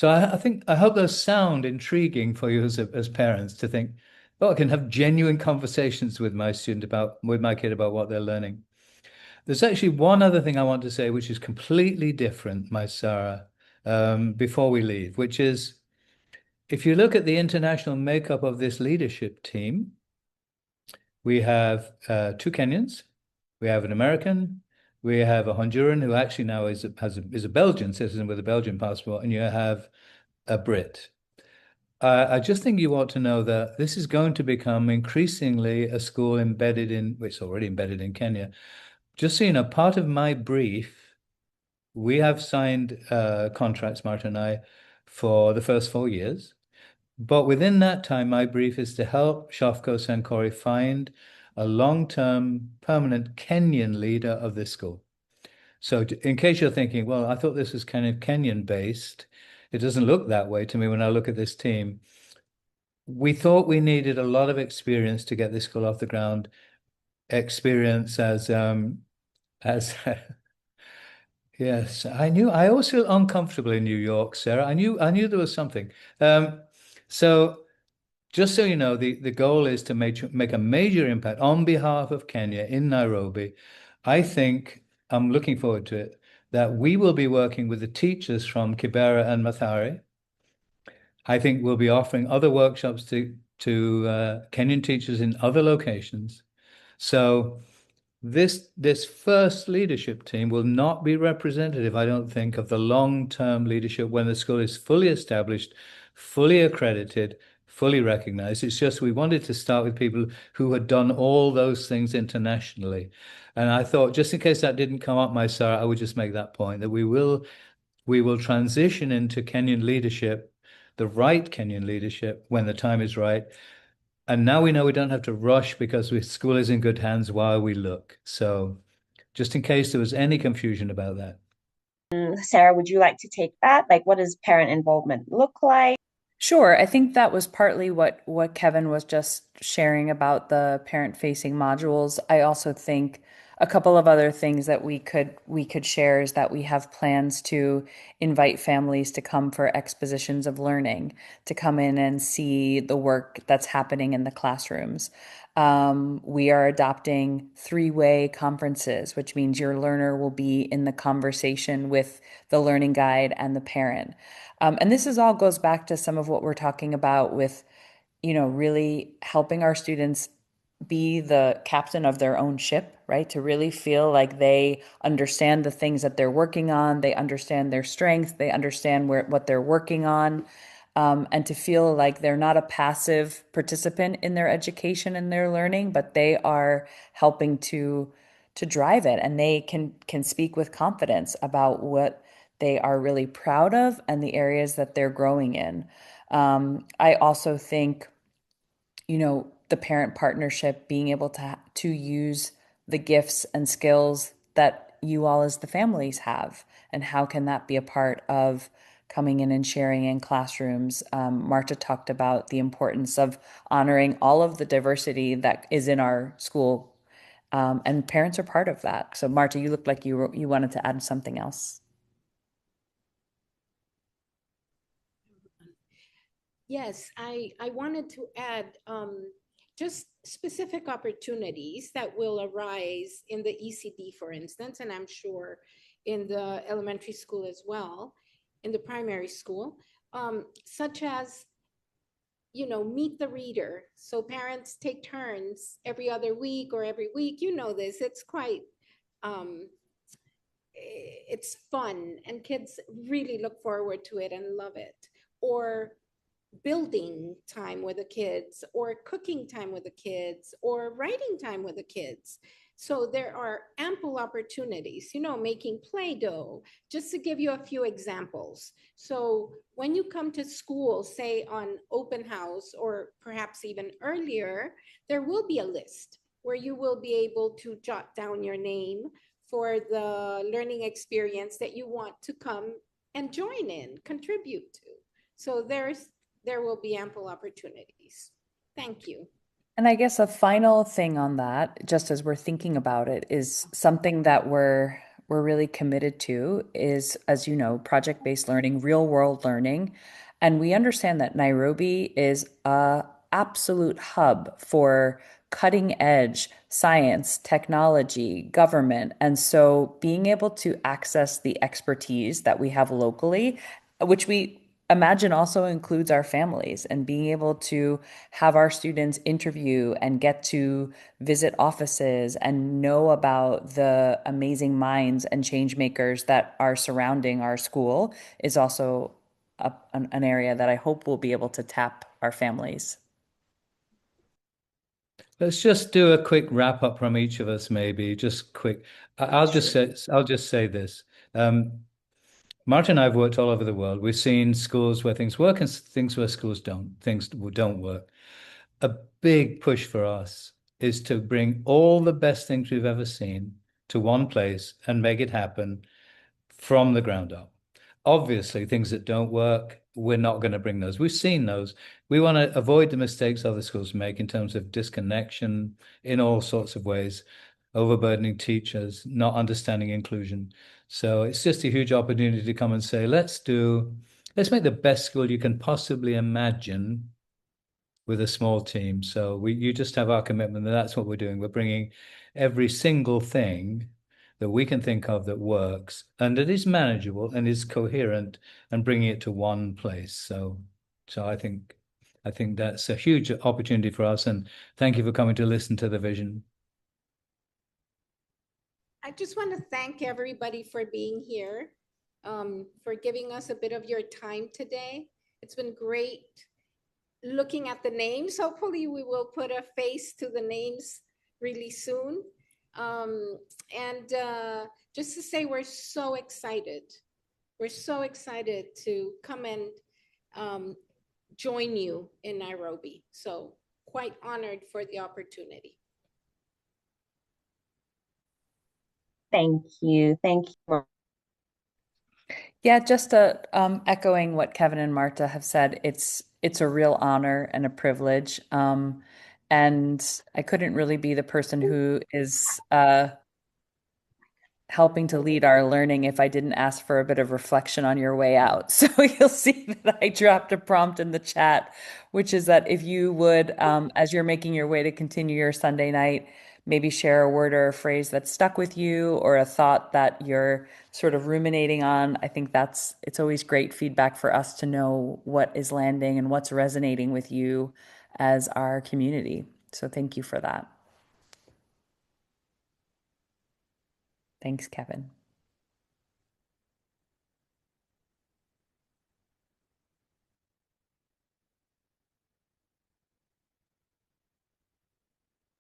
I hope those sound intriguing for you as parents to think, oh, I can have genuine conversations with my kid about what they're learning. There's actually one other thing I want to say, which is completely different, my Sarah, before we leave, which is, if you look at the international makeup of this leadership team, we have two Kenyans, we have an American, we have a Honduran who actually now is a Belgian citizen with a Belgian passport, and you have a Brit. I just think you ought to know that this is going to become increasingly a school it's already embedded in Kenya. Just so you know, part of my brief, we have signed contracts, Marta and I, for the first 4 years. But within that time, my brief is to help Shofco Sankoré find a long-term, permanent Kenyan leader of this school. So in case you're thinking, well, I thought this was kind of Kenyan-based, it doesn't look that way to me when I look at this team. We thought we needed a lot of experience to get this school off the ground. Experience as yes, I always feel uncomfortable in New York, Sarah. I knew there was something. So just so you know, the goal is to make a major impact on behalf of Kenya in Nairobi. I think I'm looking forward to it, that we will be working with the teachers from Kibera and Mathare. I think we'll be offering other workshops to Kenyan teachers in other locations. So this first leadership team will not be representative, I don't think, of the long-term leadership when the school is fully established, fully accredited, fully recognized. It's just we wanted to start with people who had done all those things internationally. And I thought, just in case that didn't come up, my Sarah, I would just make that point, that we will transition into Kenyan leadership, the right Kenyan leadership, when the time is right. And now we know we don't have to rush because school is in good hands while we look. So just in case there was any confusion about that. Sarah, would you like to take that? Like, what does parent involvement look like? Sure. I think that was partly what Kevin was just sharing about the parent-facing modules. I also think a couple of other things that we could share is that we have plans to invite families to come for expositions of learning, to come in and see the work that's happening in the classrooms. We are adopting three-way conferences, which means your learner will be in the conversation with the learning guide and the parent. And this is all goes back to some of what we're talking about with, really helping our students be the captain of their own ship, right? To really feel like they understand the things that they're working on, they understand their strengths, they understand what they're working on, and to feel like they're not a passive participant in their education and their learning, but they are helping to drive it, and they can speak with confidence about what they are really proud of and the areas that they're growing in. I also think, the parent partnership, being able to use the gifts and skills that you all as the families have, and how can that be a part of coming in and sharing in classrooms. Marta talked about the importance of honoring all of the diversity that is in our school, and parents are part of that. So Marta, you looked like you wanted to add something else. Yes, I wanted to add just specific opportunities that will arise in the ECD, for instance, and I'm sure in the elementary school as well, in the primary school, such as, meet the reader. So parents take turns every other week or every week. You know this, it's quite, it's fun and kids really look forward to it and love it. Or building time with the kids, or cooking time with the kids, or writing time with the kids. So there are ample opportunities, making Play-Doh, just to give you a few examples. So when you come to school, say on open house, or perhaps even earlier, there will be a list where you will be able to jot down your name for the learning experience that you want to come and join in, contribute to. So there will be ample opportunities. Thank you. And I guess a final thing on that, just as we're thinking about it, is something that we're really committed to is, as you know, project-based learning, real world learning. And we understand that Nairobi is a absolute hub for cutting edge science, technology, government. And so being able to access the expertise that we have locally, which we imagine also includes our families, and being able to have our students interview and get to visit offices and know about the amazing minds and change makers that are surrounding our school is also an area that I hope we'll be able to tap our families. Let's just do a quick wrap up from each of us, maybe just quick. I'll just say this. Marta and I have worked all over the world. We've seen schools where things work and things where things don't work. A big push for us is to bring all the best things we've ever seen to one place and make it happen from the ground up. Obviously, things that don't work, we're not going to bring those. We've seen those. We want to avoid the mistakes other schools make in terms of disconnection in all sorts of ways, overburdening teachers, not understanding inclusion. So it's just a huge opportunity to come and say, let's make the best school you can possibly imagine with a small team. So you just have our commitment, and that's what we're doing. We're bringing every single thing that we can think of that works and that is manageable and is coherent, and bringing it to one place. So I think that's a huge opportunity for us. And thank you for coming to listen to the vision. I just want to thank everybody for being here, for giving us a bit of your time today. It's been great looking at the names. Hopefully we will put a face to the names really soon. Just to say, we're so excited. We're so excited to come and join you in Nairobi. So quite honored for the opportunity. Thank you. Thank you. Yeah, just echoing what Kevin and Marta have said, it's a real honor and a privilege. And I couldn't really be the person who is helping to lead our learning if I didn't ask for a bit of reflection on your way out. So you'll see that I dropped a prompt in the chat, which is that if you would, as you're making your way to continue your Sunday night, maybe share a word or a phrase that stuck with you, or a thought that you're sort of ruminating on. I think it's always great feedback for us to know what is landing and what's resonating with you as our community. So thank you for that. Thanks, Kevin.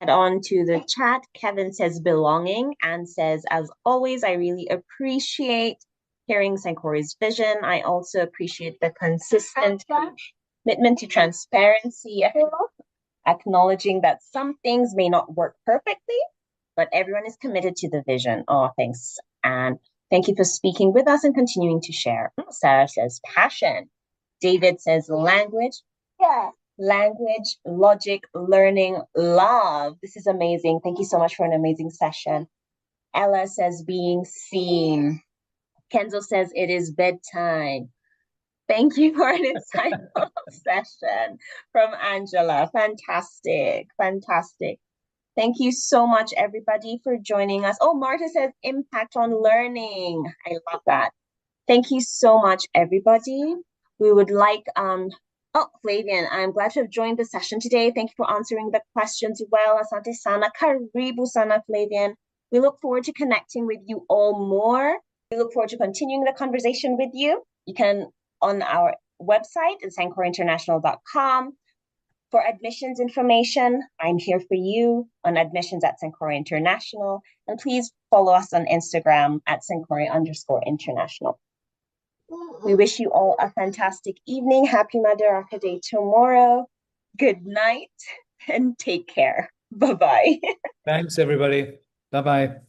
On to the chat, Kevin says belonging, and says, as always, I really appreciate hearing Sankoré's vision. I also appreciate the consistent commitment to transparency, acknowledging that some things may not work perfectly, but everyone is committed to the vision. Oh, thanks. And thank you for speaking with us and continuing to share. Sarah says passion. David says language. Yeah. Language, logic, learning, love. This is amazing. Thank you so much for an amazing session. Ella says being seen. Kenzo says it is bedtime. Thank you for an insightful session from Angela. Fantastic. Fantastic. Thank you so much, everybody, for joining us. Oh, Marta says impact on learning. I love that. Thank you so much, everybody. We would like, oh, Flavian, I'm glad to have joined the session today. Thank you for answering the questions well. Asante sana, karibu sana, Flavian. We look forward to connecting with you all more. We look forward to continuing the conversation with you. You can, on our website at sankoréinternational.com. For admissions information, I'm here for you on admissions at Sankoré International. And please follow us on Instagram at Sankoré_International. We wish you all a fantastic evening. Happy Madaraka Day tomorrow. Good night and take care. Bye-bye. Thanks, everybody. Bye-bye.